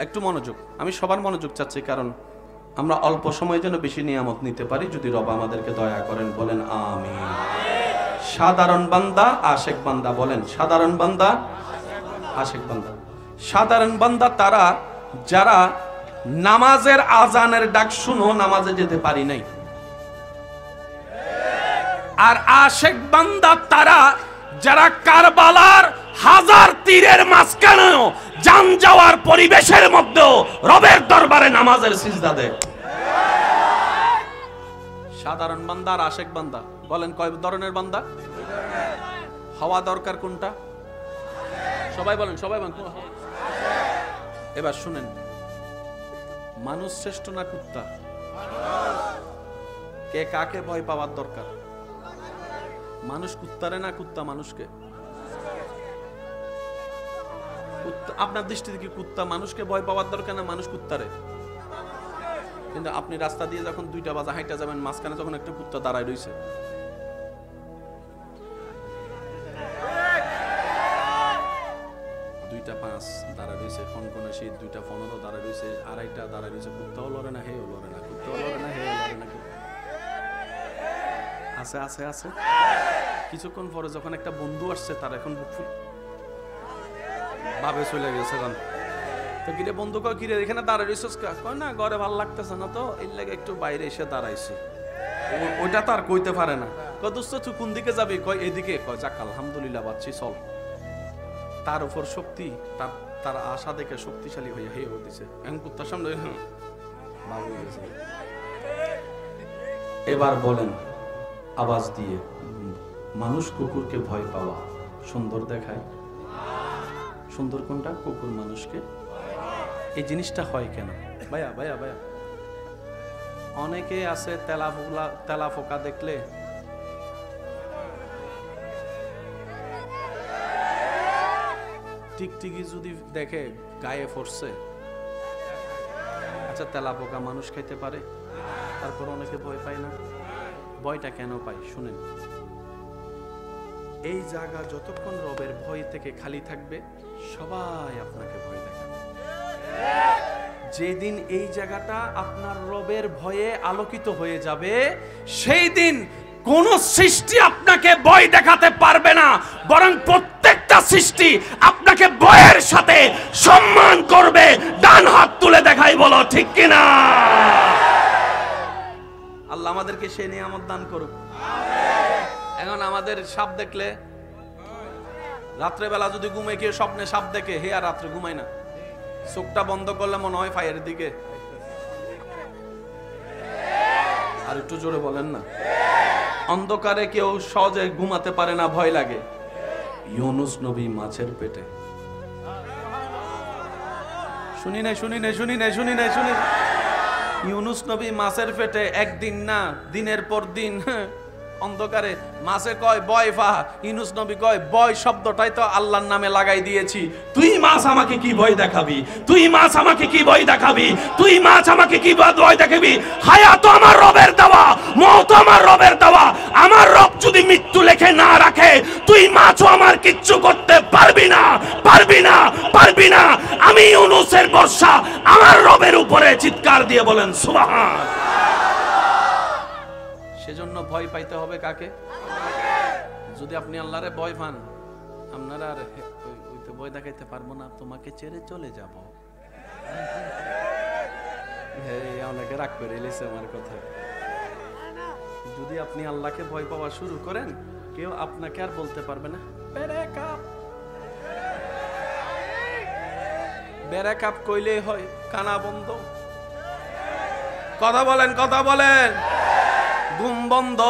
একটু মনোযোগ। আমি সবার মনোযোগ চাচ্ছি, কারণ আমরা অল্প সময়ের জন্য বেশি নিয়ামত নিতে পারি যদি রব আমাদেরকে দয়া করেন। বলেন আমিন। সাধারণ বান্দা আশেক বান্দা, বলেন সাধারণ বান্দা আশেক বান্দা। সাধারণ বান্দা তারা যারা নামাজের আজানের ডাক শুনো নামাজে যেতে পারি নাই। আর আশেক বান্দা তারা যারা কারবালার হাজার তীরের মাঝখানেও জান যাওয়ার পরিবেশের মধ্যেও রবের দরবারে নামাজের সিজদা দেয়। সাধারণ বান্দা আর আশেক বান্দা, বলেন কয় ধরনের বান্দা? হওয়া দরকার কোনটা? সবাই বলেন, সবাই বলেন। এবার শুনেন, মানুষ শ্রেষ্ঠ না কুত্তা? কে কাকে ভয় পাওয়ার দরকার? মানুষ কুত্তারে না কুত্তা মানুষকে? আপনার দৃষ্টিতে কি কুত্তা মানুষকে ভয় পাওয়ার দরকার না মানুষ কুত্তারে? কিন্তু আপনি রাস্তা দিয়ে যখন 2টা বাজে হাঁটা যাবেন, মাঝখানে যখন একটা কুত্তা দাঁড়ায় রয়েছে, দুইটা 5 দাঁড়া রয়েছে, কনকনে শীত, 2টা 15 দাঁড়া রয়েছে, 2:30টা দাঁড়া রয়েছে, কুত্তাও লড়ে না, হেও লড়ে না, কুত্তাও লড়ে না, হেও লড়ে না। আছে আছে আছে। কিছুক্ষণ পরে যখন একটা বন্ধু আসছে, তার এখন বুক ফুল ভাবে চলে গেছে। তো কিরে বন্ধু, কয় কিরে এখানে দাঁড়ায় রয়েছিস? কয় না, ঘরে ভালো লাগতেছে না তো, এর লাগে একটু বাইরে এসে দাঁড়াইছি। ওইটা তো আর কইতে পারে না। কয় দোস্ত তুই কোন দিকে যাবি? কয় এদিকে। কয় যাক আলহামদুলিল্লাহ বাচ্চি, চল। তার উপর শক্তি, তার আশা দেখে শক্তিশালী হয়ে হে দিছে। এখন কুত্তার সামনে ভালো হয়ে গেছে। এবার বলেন আওয়াজ দিয়ে, মানুষ কুকুরকে ভয় পাওয়া সুন্দর দেখায়? সুন্দর কোনটা? কুকুর মানুষকে। এই জিনিসটা হয় কেন? ভাইয়া ভাইয়া ভাইয়া, অনেকে আছে তেলা ফোকা দেখলে টিকটিকি যদি দেখে গায়ে ফোরছে। আচ্ছা, তেলা পোকা মানুষ খাইতে পারে, তারপর অনেকে ভয় পায় না। ভয়টা কেন পায় শুনেন। এই জায়গা যতক্ষণ রবের ভয় থেকে খালি থাকবে, সবাই আপনাকে ভয় দেখাবে। যেদিন এই জায়গাটা আপনার রবের ভয়ে আলোকিত হয়ে যাবে, সেই দিন কোন সৃষ্টি আপনাকে ভয় দেখাতে পারবে না, বরং প্রত্যেকটা সৃষ্টি আপনাকে ভয়ের সাথে সম্মান করবে। ডান হাত তুলে দেখাই, বলো ঠিক কিনা? আল্লাহ আমাদেরকে সে নিয়ামত দান করুক। এখন আমাদের সাপ দেখলে, রাত্রেবেলা যদি ঘুমে কেউ স্বপ্নে সাপ দেখে, হে আর রাত্রে ঘুমায় না, চোখটা বন্ধ করলে মনে হয় ফায়ারের দিকে। আর একটু জোরে বলেন না। অন্ধকারে কেউ সহজে ঘুমাতে পারে না, ভয় লাগে। ইউনুস নবী মাছের পেটে, শুনি নাই শুনি নাই শুনি নাই শুনি নাই শুনি। ইউনুস নবী মাছের পেটে, একদিন না দিনের পর দিন অন্ধকারে। মাছে কয় বয় ফা, ইউনুস নবী কয় বয় শব্দটাই তো আল্লাহর নামে লাগাই দিয়েছি। তুই মাছ আমাকে কি ভয় দেখাবি? তুই মাছ আমাকে কি ভয় দেখাবি? তুই মাছ আমাকে কি ভয় দেখাবি? হায়াত আমার রবের দেওয়া, মওত আমার রবের দেওয়া। আমার রব যদি মৃত্যু লেখে না রাখে, তুই মাছও আমার কিচ্ছু করতে পারবি না, পারবি না, পারবি না। আমি ইউনুসের ভরসা আমার রবের উপরে। চিৎকার দিয়ে বলেন সুবহান। সেজন্য ভয় পাইতে হবে কাকে? যদি আপনি আল্লাহরে ভয় পান, আপনারা আর ওইতে ভয় দেখাইতে পারবো না, তোমাকে ছেড়ে চলে যাব। অনেকে রাগ করে এলেছে আমার কথা। যদি আপনি আল্লাহকে ভয় পাওয়া শুরু করেন, কেউ আপনাকে আর বলতে পারবে না বেরেকাপ কইলেই হয় কানা বন্ধ। কথা বলেন, কথা বলেন। ঘুম বন্ধ,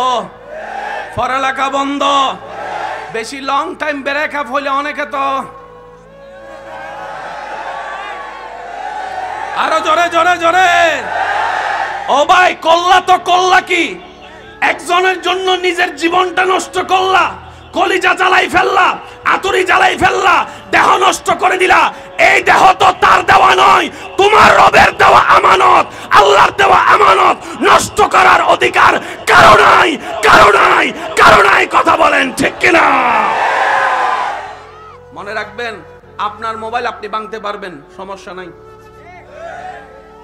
পড়ালেখা বন্ধ। বেশি লং টাইম ব্রেকআপ হইলে অনেকে তো আরো জোরে জোরে জোরে। ও ভাই, কল্লা তো কল্লা কি? একজনের জন্য নিজের জীবনটা নষ্ট করলা, কলিজা জ্বালাই ফেললা, আতুরি জ্বালাই ফেললা, দেহ নষ্ট করে দিলা। এই দেহ তো তার দেওয়া নয়, তোমার রবের দেওয়া আমানত, আল্লাহর দেওয়া আমানত। নষ্ট করার অধিকার কারো নাই, কারো নাই, কারো নাই। কথা বলেন ঠিক কিনা? মনে রাখবেন, আপনার মোবাইল আপনি ভাঙতে পারবেন, সমস্যা নাই,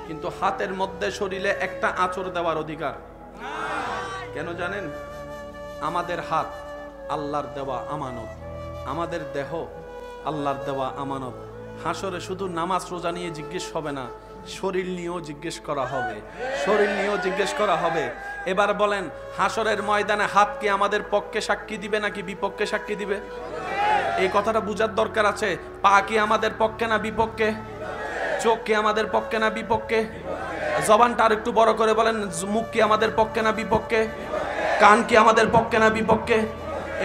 কিন্তু হাতের মধ্যে শরীরে একটা আঁচড় দেওয়ার অধিকার কেন জানেন? আমাদের হাত আল্লাহর দেওয়া আমানত, আমাদের দেহ আল্লাহর দেওয়া আমানত। হাসরে শুধু নামাজ রোজা নিয়ে জিজ্ঞেস হবে না, শরীর নিয়েও জিজ্ঞেস করা হবে, শরীর নিয়েও জিজ্ঞেস করা হবে। এবার বলেন, হাসরের ময়দানে হাত কি আমাদের পক্ষে সাক্ষী দিবে নাকি বিপক্ষে সাক্ষী দিবে? এই কথাটা বুঝার দরকার আছে। পা কি আমাদের পক্ষে না বিপক্ষে? চোখ কি আমাদের পক্ষে না বিপক্ষে? জবানটা আর একটু বড় করে বলেন, মুখ কি আমাদের পক্ষে না বিপক্ষে? কান কি আমাদের পক্ষে না বিপক্ষে?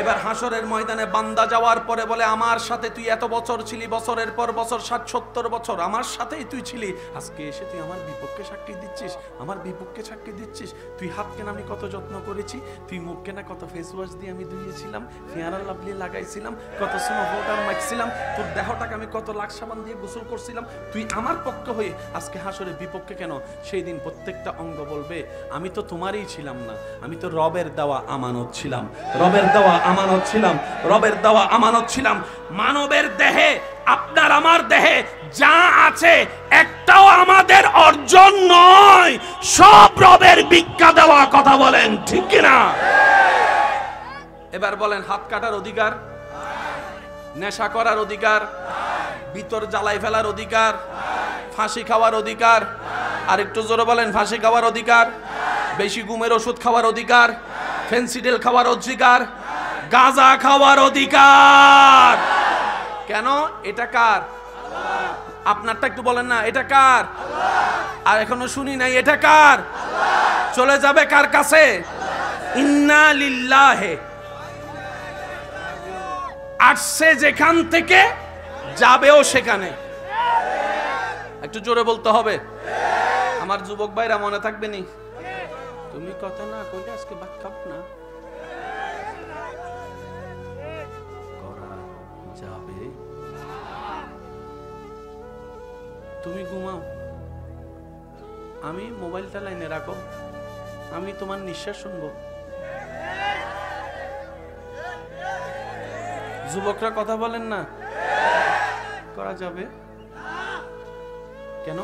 এবার হাসরের ময়দানে বান্দা যাওয়ার পরে বলে আমার সাথে তুই এত বছর ছিলি, বছরের পর বছর, 60-70 বছর আমার সাথেই তুই ছিলি, আজকে এসে তুই আমার বিপক্ষে সাক্ষী দিচ্ছিস, আমার বিপক্ষে সাক্ষী দিচ্ছিস। তুই হাতকে না আমি কত যত্ন করেছি, তুই মুখকে না কত ফেস ওয়াশ দিয়ে আমি ধুয়েছিলাম, ফেয়ার লাভলি লাগাইছিলাম, কত স্নো পাউডার মাখছিলাম, তোর দেহটাকে আমি কত লাখ সাবান দিয়ে গোসল করছিলাম, তুই আমার পক্ষ হয়ে আজকে হাসরের বিপক্ষে কেন? সেই দিন প্রত্যেকটা অঙ্গ বলবে আমি তো তোমারই ছিলাম না, আমি তো রবের দেওয়া আমানত ছিলাম, রবের দেওয়া আমানত ছিলাম, রবের দেওয়া আমানত ছিলাম। মানবের দেহে, আপনার আমার দেহে যা আছে একটাও আমাদের অর্জন নয়, সব রবের ভিক্ষা দেওয়া। কথা বলেন ঠিক কিনা? এবার বলেন হাত কাটার অধিকার, নেশা করার অধিকার, ভিতর জ্বালাই ফেলার অধিকার, ফাঁসি খাওয়ার অধিকার, আর একটু জোরে বলেন ফাঁসি খাওয়ার অধিকার, বেশি ঘুমের ওষুধ খাওয়ার অধিকার, ফেন্সিডিল খাওয়ার অধিকার, গাঁজা খাওয়ার অধিকার। কেন? এটা কার? আপনারটা একটু বলেন না, এটা কার? আর এখনো শুনি নাই, এটা কার? চলে যাবে কার কাছে? ইন্না লিল্লাহি, আসছে যেখান থেকে যাবেও সেখানে। একটু জোরে বলতে হবে। আমার যুবক ভাইরা মনে থাকবে নি? তুমি কথা না কইলে আজকে ভাত খাব না। করা যাবে। তুমি ঘুমাও, আমি মোবাইলটা লাইনে রাখো, আমি তোমার নিঃশ্বাস শুনবো। যুবকরা কথা বলেন না, করা যাবে কেন?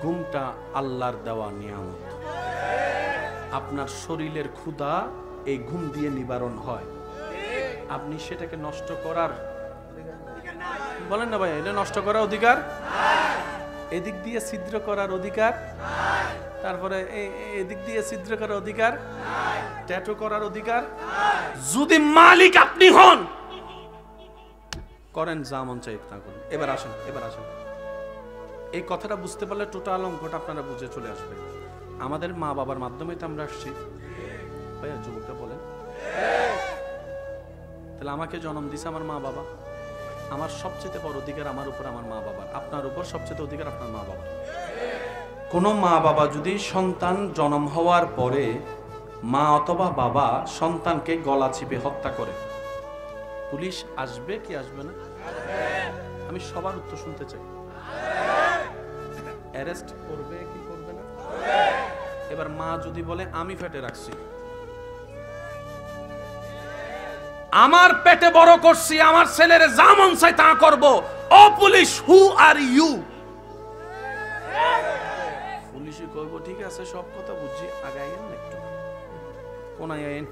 ঘুমটা আল্লাহর দেওয়া নিয়ামত। আপনার শরীরের ক্ষুধা এই ঘুম দিয়ে নিবারণ হয়। আপনি সেটাকে নষ্ট করার, বলেন না ভাই, এটা নষ্ট করার অধিকার, এদিক দিয়ে ছিদ্র করার অধিকার, তারপরে এদিক দিয়ে ছিদ্র করার অধিকার, ট্যাটু করার অধিকার। যদি মালিক আপনি হন, করেন, যা মন চাই তা করুন। এবার আসেন, এবার আসেন, এই কথাটা বুঝতে পারলে টোটাল অঙ্কটা আপনারা বুঝে চলে আসবে। আমাদের মা বাবার মাধ্যমে তো আমরা আসছি। ভাইয়া যুবকটা বলেন, তাহলে আমাকে জন্ম দিছে আমার মা বাবা, আমার সবচেয়ে বড় অধিকার আমার উপর আমার মা বাবার, আপনার উপর সবচেয়ে অধিকার আপনার মা বাবার। কোন মা বাবা যদি সন্তান জন্ম হওয়ার পরে মা অথবা বাবা সন্তানকে গলা চিপে হত্যা করে, পুলিশ আসবে কি আসবে না? আমি সবার উত্তর শুনতে চাই। অ্যারেস্ট করবে কি করবে না? এবার মা যদি বলে আমি পেটে রাখছি, আমার পেটে বড় করছি, আমার ছেলের যা মন চাই তা করব, ও পুলিশ হু আর ইউ? পুলিশই কইব ঠিক আছে, সব কথা বুঝছি, আগাইয়েন না একটু, কোনায় আইন।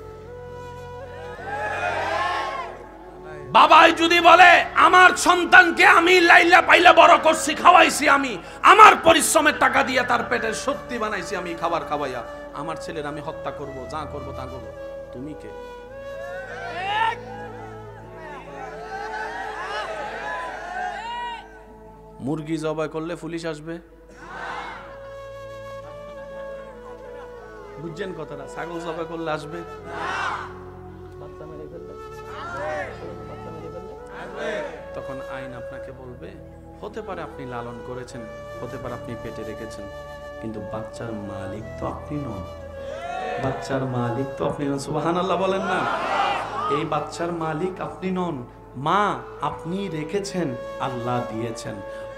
বাবাই যদি বলে আমার সন্তানকে আমি লাইলা পাইলা বড় করছি, খাওয়াইছি, আমি আমার পরিশ্রমের টাকা দিয়ে তার পেটের শক্তি বানাইছি, আমি খাবার খাওয়াইয়া আমার ছেলের আমি হত্যা করব, যা করব তা করব, তুমি কে? মুরগি জবাই করলে পুলিশ আসবে? বুঝছেন কথাটা? ছাগল জবাই করলে আসবে? বাচ্চা মেরে ফেললে, তখন আইন আপনাকে বলবে, হতে পারে আপনি লালন করেছেন, হতে পারে আপনি পেটে রেখেছেন, কিন্তু বাচ্চার মালিক তো আপনি নন, বাচ্চার মালিক তো আপনি নন। সুবহানাল্লাহ বলেন না? এই বাচ্চার মালিক আপনি নন, মা আপনি রেখেছেন, আল্লাহ দিয়েছেন।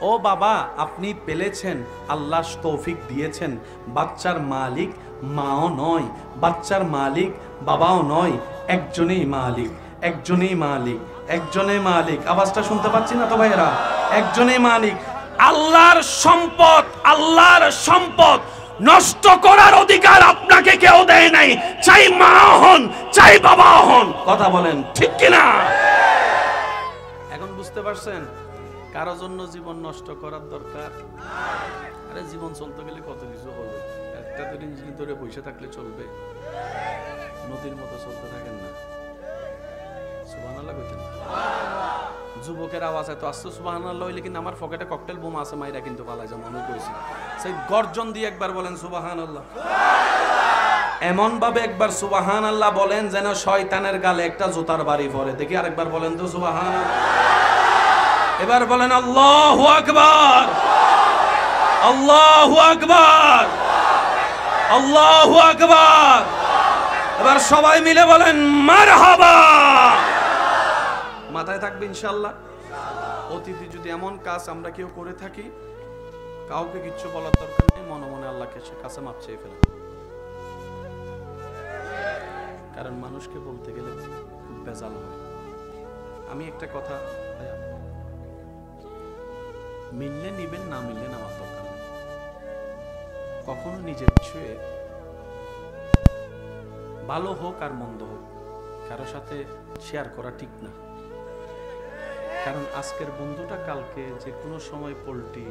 ও বাবা আপনি পেলেছেন, আল্লাহ তৌফিক দিয়েছেন। বাচ্চার মালিক মাও নয়, বাচ্চার মালিক বাবাও নয়, একজনেই মালিক, একজনেই মালিক, একজনেই মালিক। আওয়াজটা শুনতে পাচ্ছি না তো ভাইয়েরা? একজনেই মালিক। আল্লাহর সম্পদ, আল্লাহর সম্পদ নষ্ট করার অধিকার আপনাকে কেউ দেয় নাই, চাই মা হন চাই বাবা হন। কথা বলেন ঠিক কিনা? এখন বুঝতে পারছেন কারো জন্য জীবন নষ্ট করার দরকার? আরে জীবন চলতে গেলে কত কিছু হবে, একটা জিনিস ধরে বসে থাকলে চলবে? নদীর মতো চলতে থাকেন না। সুবহানাল্লাহ কইতেন। যুবকের আওয়াজ এত আসছে সুবহানাল্লাহ হইলে কিন্তু আমার পকেটে ককটেল বোমা আছে, মাইরা কিন্তু পালাই যা মনে করেছি। সেই গর্জন দিয়ে একবার বলেন সুবহানাল্লাহ। এমন ভাবে একবার সুবহানাল্লাহ বলেন যেন শয়তানের গালে একটা জুতার বাড়ি পড়ে। দেখি আরেকবার বলেন তো সুবহানাল্লাহ। এবার বলেন আল্লাহু আকবার, আল্লাহু আকবার, আল্লাহু আকবার। এবার সবাই মিলে বলেন মারহাবা। মাথায় থাকবে ইনশাআল্লাহ। অতীতে যদি এমন কাজ আমরা কেউ করে থাকি, কাউকে কিচ্ছু বলার দরকার নেই, মনে মনে আল্লাহকে কাছে মাপ চেয়ে ফেলেন। কারণ মানুষকে বলতে গেলে খুব বেজাল হয়। আমি একটা কথা, মিললে নিবেন, না মিললে নেওয়ার দরকার নেই। কখনো নিজের বিষয়ে ভালো হোক আর মন্দ হোক কারো সাথে শেয়ার করা ঠিক না। কারণ আজকের বন্ধুটা কালকে যে কোনো সময় পল্টি,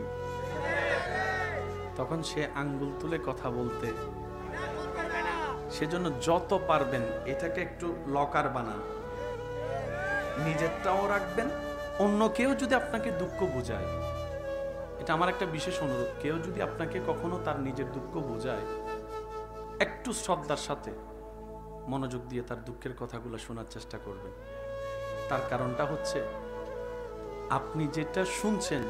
তখন সে আঙ্গুল তুলে কথা বলতে। সেজন্য যত পারবেন এটাকে একটু লকার বানান, নিজেরটাও রাখবেন। অন্য কেউ যদি আপনাকে দুঃখ বুঝায়, এটা আমার একটা বিশেষ অনুরোধ, কেউ যদি আপনাকে কখনো তার নিজের দুঃখ বুঝায়, একটু শ্রদ্ধার সাথে মনোযোগ দিয়ে তার দুঃখের কথাগুলো শোনার চেষ্টা করবেন। তার কারণটা হচ্ছে আপনি যেটা শুনছেন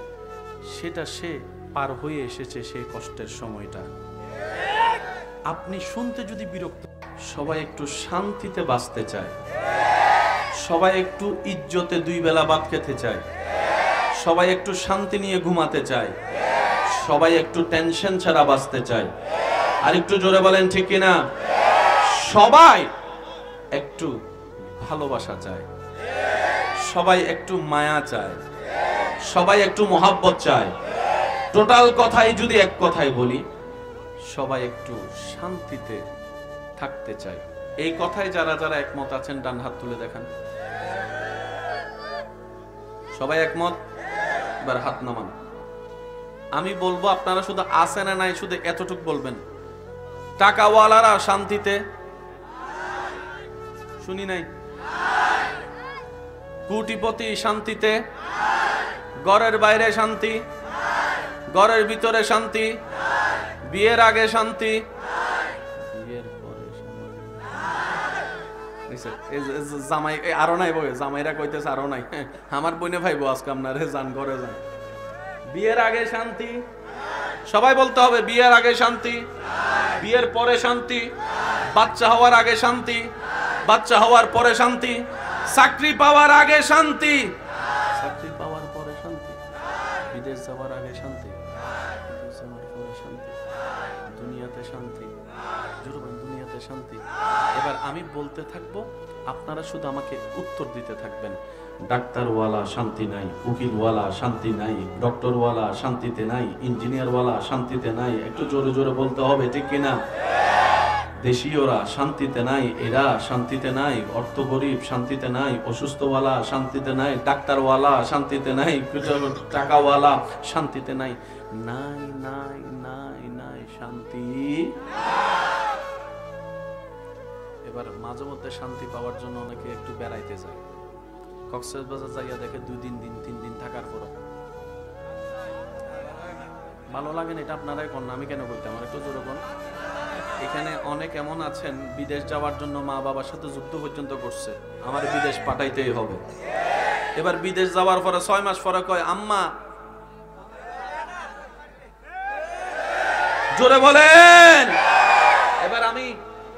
সেটা সে পার হয়ে এসেছে সেই কষ্টের সময়টা। আপনি শুনতে যদি বিরক্ত, সবাই একটু শান্তিতে বাঁচতে চায়, সবাই একটু ইজ্জতে দুই বেলা ভাত খেতে চায়, সবাই একটু শান্তি নিয়ে ঘুমাতে চায়, সবাই একটু টেনশন ছাড়া বাঁচতে চায়। আর একটু জোরে বলেন ঠিক কিনা? সবাই একটু ভালোবাসা চায়, সবাই একটু মায়া চায়, সবাই একটু মোহাব্বত চায়। টোটাল কথাই যদি এক কথাই বলি, সবাই একটু শান্তিতে থাকতে চায়। এই কথায় যারা যারা একমত আছেন ডান হাত তুলে দেখান। সবাই একমত? এবার হাত নামান। আমি বলবো, আপনারা শুধু আছে না নাই শুধু এতটুকু বলবেন, টাকাওয়ালারা শান্তিতে? শুনি নাই। কোটিপতি শান্তিতে? ঘরের বাইরে শান্তি, ঘরের ভিতরে শান্তি, বিয়ের আগে শান্তি, বিয়ের পরে জামাই আরো নাই, বই জামাইরা কইতেছে আরো নাই। আমার বোনে ভাইবো আজকে আপনারে, যান ঘরে যান। বিয়ের আগে শান্তি, সবাই বলতে হবে বিয়ের আগে শান্তি, বিয়ের পরে শান্তি, বাচ্চা হওয়ার আগে শান্তি, বাচ্চা হওয়ার পরে শান্তি, চাকরি পাওয়ার আগে শান্তি, চাকরি পাওয়ার পরে শান্তি, বিদেশ যাওয়ার আগে শান্তি, বিদেশ যাওয়ার পরে শান্তি, দুনিয়াতে শান্তি, দুনিয়াতে শান্তি। এবার আমি বলতে থাকবো, আপনারা শুধু আমাকে উত্তর দিতে থাকবেন। ডাক্তারওয়ালা শান্তি নাই, উকিলওয়ালা শান্তি নাই, ডক্টরওয়ালা শান্তিতে নাই, ইঞ্জিনিয়ারওয়ালা শান্তিতে নাই। একটু জোরে জোরে বলতে হবে ঠিক কিনা? দেশীয়রা শান্তিতে নাই, এরা শান্তিতে নাই, অর্থ গরিব শান্তিতে নাই, অসুস্থওয়ালা শান্তিতে নাই, ডাক্তারওয়ালা শান্তিতে নাই, টাকাওয়ালা শান্তিতে নাই। নাই নাই নাই নাই শান্তি। এবার মাঝে মধ্যে শান্তি পাওয়ার জন্য অনেকে একটু বেড়াইতে যায়। কক্সবাজার যাইয়া দেখে 2 দিন 3 দিন থাকার পর ভালো লাগে না। এটা আপনারাই কোন, আমি কেন বলতে, আমার একটু জোরে কোন। এখানে অনেক এমন আছেন বিদেশ যাওয়ার জন্য মা বাবার সাথে যুদ্ধ পর্যন্ত করছে, আমার বিদেশ পাঠাইতেই হবে। এবার বিদেশ যাওয়ার পরে 6 মাস পরে কয় আম্মা, জোরে বলেন। এবার আমি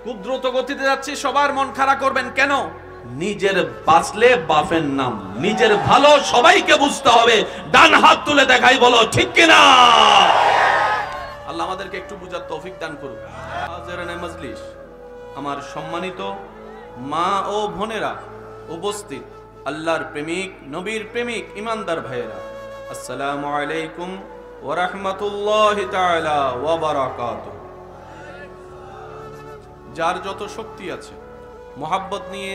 খুব দ্রুত গতিতে যাচ্ছি, সবার মন খারাপ করবেন কেন? নিজের বাঁচলে বাপের নাম, নিজের ভালো সবাইকে বুঝতে হবে। ডান হাত তুলে দেখাই, বলো ঠিক কিনা? আল্লাহ আমাদেরকে একটু বুঝার তৌফিক দান করুন। হাজিরানে মজলিস, আমার সম্মানিত মা ও বোনেরা, উপস্থিত আল্লাহর প্রেমিক, নবীর প্রেমিক, ইমানদার ভাইয়েরা, আসসালামু আলাইকুম ওয়া রাহমাতুল্লাহি তাআলা ওয়া বারাকাতুহু। যার যত শক্তি আছে, মোহাব্বত নিয়ে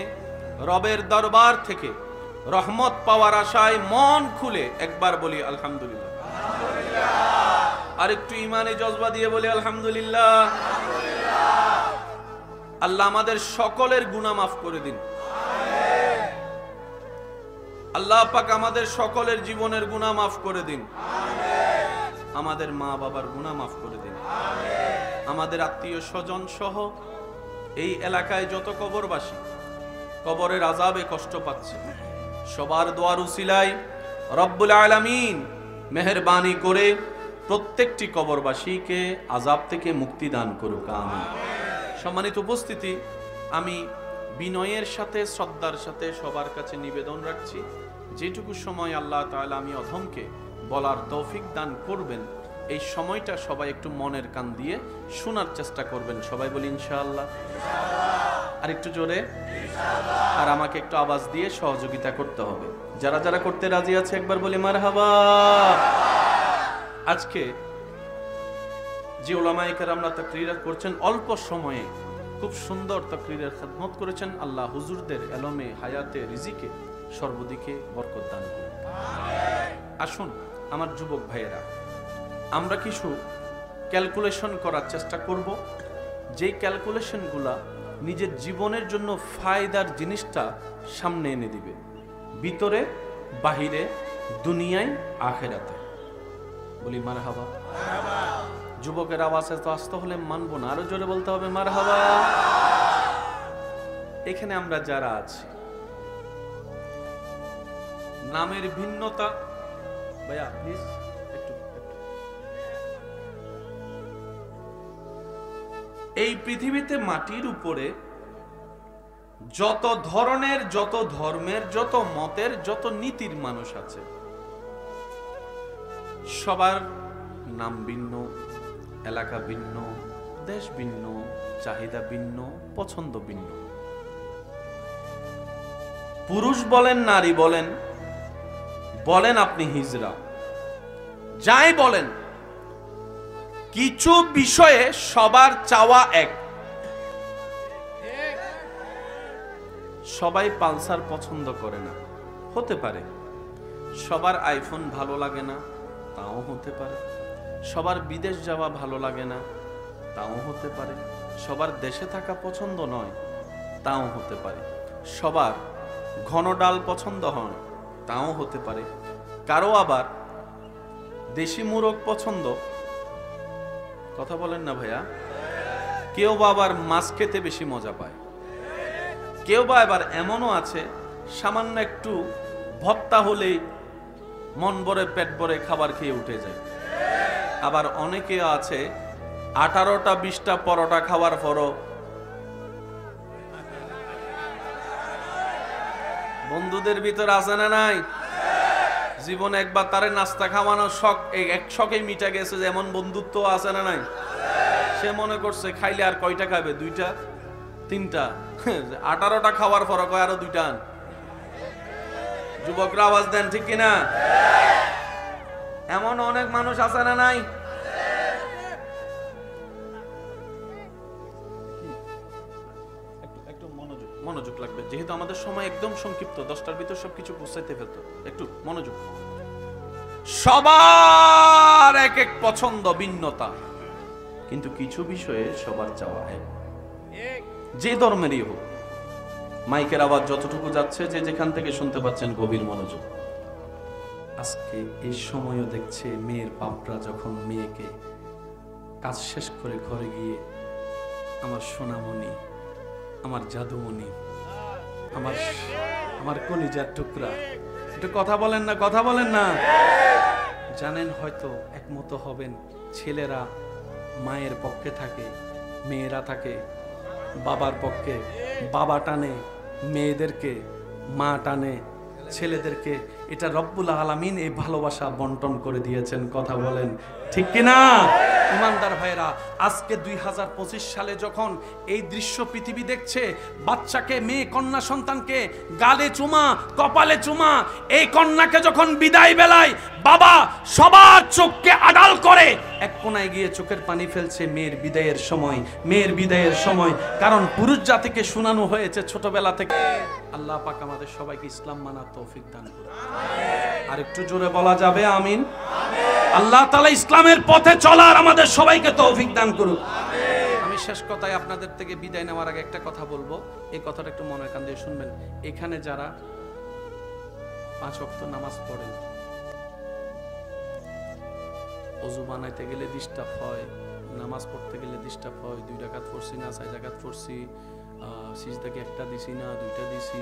রবের দরবার থেকে রহমত পাওয়ার আশায় মন খুলে একবার বলি আলহামদুলিল্লাহ। আর একটু ইমানে জজবা দিয়ে বলি আলহামদুলিল্লাহ। আল্লাহ আমাদের সকলের গুনাহ মাফ করে দিন। আল্লাহ পাক আমাদের সকলের জীবনের গুনাহ মাফ করে দিন। আমাদের মা বাবার গুনাহ মাফ করে দিন। আমাদের আত্মীয় স্বজন সহ এই এলাকায় যত কবরবাসী কবরের আযাবে কষ্ট পাচ্ছে, সবার দোয়ার উসিলায় রব্বুল আলামিন মেহেরবানি করে প্রত্যেকটি কবরবাসীকে আযাব থেকে মুক্তি দান করুক, আমিন। সম্মানিত উপস্থিতি, আমি বিনয়ের সাথে শ্রদ্ধার সাথে সবার কাছে নিবেদন রাখছি, যেটুকু সময় আল্লাহ তাআলা আমি অধমকে বলার তৌফিক দান করবেন, এই সময়টা সবাই একটু মনের কান দিয়ে শোনার চেষ্টা করবেন। সবাই বলি ইনশাআল্লাহ। আর একটু জোরে, আর আমাকে একটু আওয়াজ দিয়ে সহযোগিতা করতে হবে। যারা যারা করতে রাজি আছে একবার বলি মারহাবা। আজকে যে উলামায়ে কেরামরা তাকরীর করছেন, অল্প সময়ে খুব সুন্দর তাকরীরের খেদমত করেছেন। আল্লাহ হুজুরদের এলমে, হায়াতে, রিজিকে সর্বদিকে বরকত দান করুন। আসুন আমার যুবক ভাইয়েরা, আমরা কিছু ক্যালকুলেশন করার চেষ্টা করব, যেই ক্যালকুলেশনগুলা নিজের জীবনের জন্য ফায়দার জিনিসটা সামনে এনে দিবে, ভিতরে বাহিরে, দুনিয়ায় আখেরাতে। বলি মারহাবা। যুবকের আওয়াজে তো আসতে হলে মানবো না, আরো জোরে বলতে হবে মারহাবা। এখানে আমরা যারা আছি, নামের ভিন্নতা, ভাইয়া প্লিজ একটু, এই পৃথিবীতে মাটির উপরে যত ধরনের, যত ধর্মের, যত মতের, যত নীতির মানুষ আছে, সবার নাম ভিন্ন, এলাকা ভিন্ন, দেশ ভিন্ন, চাহিদা ভিন্ন, পছন্দ ভিন্ন। পুরুষ বলেন, নারী বলেন, বলেন আপনি হিজড়া, যাই বলেন, কিছু বিষয়ে সবার চাওয়া এক। সবাই পালসার পছন্দ করে না, হতে পারে। সবার আইফোন ভালো লাগে না, তাও হতে পারে। সবার বিদেশ যাওয়া ভালো লাগে না, তাও হতে পারে। সবার দেশে থাকা পছন্দ নয়, তাও হতে পারে। সবার ঘন ডাল পছন্দ হয়, তাও হতে পারে। কারো আবার দেশি মুরগ পছন্দ, কথা বলেন না ভাইয়া। কেউ বা আবার মাছ খেতে বেশি মজা পায়। কেউ বা আবার এমনও আছে, সামান্য একটু ভর্তা হলেই মন ভরে পেট ভরে খাবার খেয়ে উঠে যায়। আবার অনেকে আছে 18টা 20টা পরোটা খাওয়ার পরও বন্ধুদের ভিতর আছে না নাই? জীবনে একবার তারে নাস্তা খাওয়ানোর শখ, এক শখে মিটা গেছে, যে এমন বন্ধুত্ব আছে না নাই? সে মনে করছে খাইলে আর কয়টা খাবে, 2টা 3টা, 18টা খাওয়ার পর কয় আরো 2টা আন। যুবকরা আওয়াজ দেন, ঠিক কিনা? এমন অনেক মানুষ আছে না নাই? একটু মনোযোগ লাগবে, যেহেতু আমাদের সময় একদম সংক্ষিপ্ত, 10টার ভিতর সবকিছু পৌঁছাইতে ফেলতো। একটু মনোযোগ। সবার এক এক পছন্দ, ভিন্নতা, কিন্তু কিছু বিষয়ে সবার চাওয়া এক। যে ধর্মেরই হোক, মাইকের আওয়াজ যতটুকু যাচ্ছে, যে যেখান থেকে শুনতে পাচ্ছেন, গভীর মনোযোগ। আজকে এই সময়ও দেখছে মেয়ের বাপরা যখন মেয়েকে কাজ শেষ করে ঘরে গিয়ে, আমার সোনামণি, আমার জাদুমণি, আমার কলিজার টুকরা, একটু কথা বলেন না, কথা বলেন না। জানেন হয়তো একমত হবেন, ছেলেরা মায়ের পক্ষে থাকে, মেয়েরা থাকে বাবার পক্ষে। বাবা টানে মেয়েদেরকে, মা টানে ছেলেদেরকে। এটা রব্বুল আলামিন এই ভালোবাসা বন্টন করে দিয়েছেন, কথা বলেন ঠিক কিনা? ইমানদার ভাইরা, আজকে 2025 সালে যখন এই দৃশ্য পৃথিবী দেখছে, বাচ্চাকে, মেয়ে কন্যা সন্তানকে গালে চুমা, কপালে চুমা, এই কন্যাকে যখন বিদায় বেলায় বাবা সবার চোখকে আড়াল করে এক কোনায় গিয়ে চোখের পানি ফেলছে মেয়ের বিদায়ের সময়, মেয়ের বিদায়ের সময়। কারণ পুরুষ জাতিকে শোনানো হয়েছে ছোটবেলা থেকে। আল্লাহ পাক আমাদের সবাইকে ইসলাম মানার তৌফিক দান করুন। আর একটু জোরে বলা যাবে আমিন? আল্লাহ তাআলা ইসলামের পথে চলার আমাদের সবাইকে তৌফিক দান করুন। আমি শেষ কথায় আপনাদের থেকে বিদায় নেওয়ার আগে একটা কথা বলবো, এই কথাটা একটু মনের কান দিয়ে শুনবেন। এখানে যারা 5 ওয়াক্ত নামাজ পড়েন, অজু বানাইতে গেলে ডিস্টার্ব হয়, নামাজ পড়তে গেলে ডিস্টার্ব হয়, 2 রাকাত পড়ছি না 4 রাকাত পড়ছি, সিজদাকে একটা দিছি না 2টা দিছি,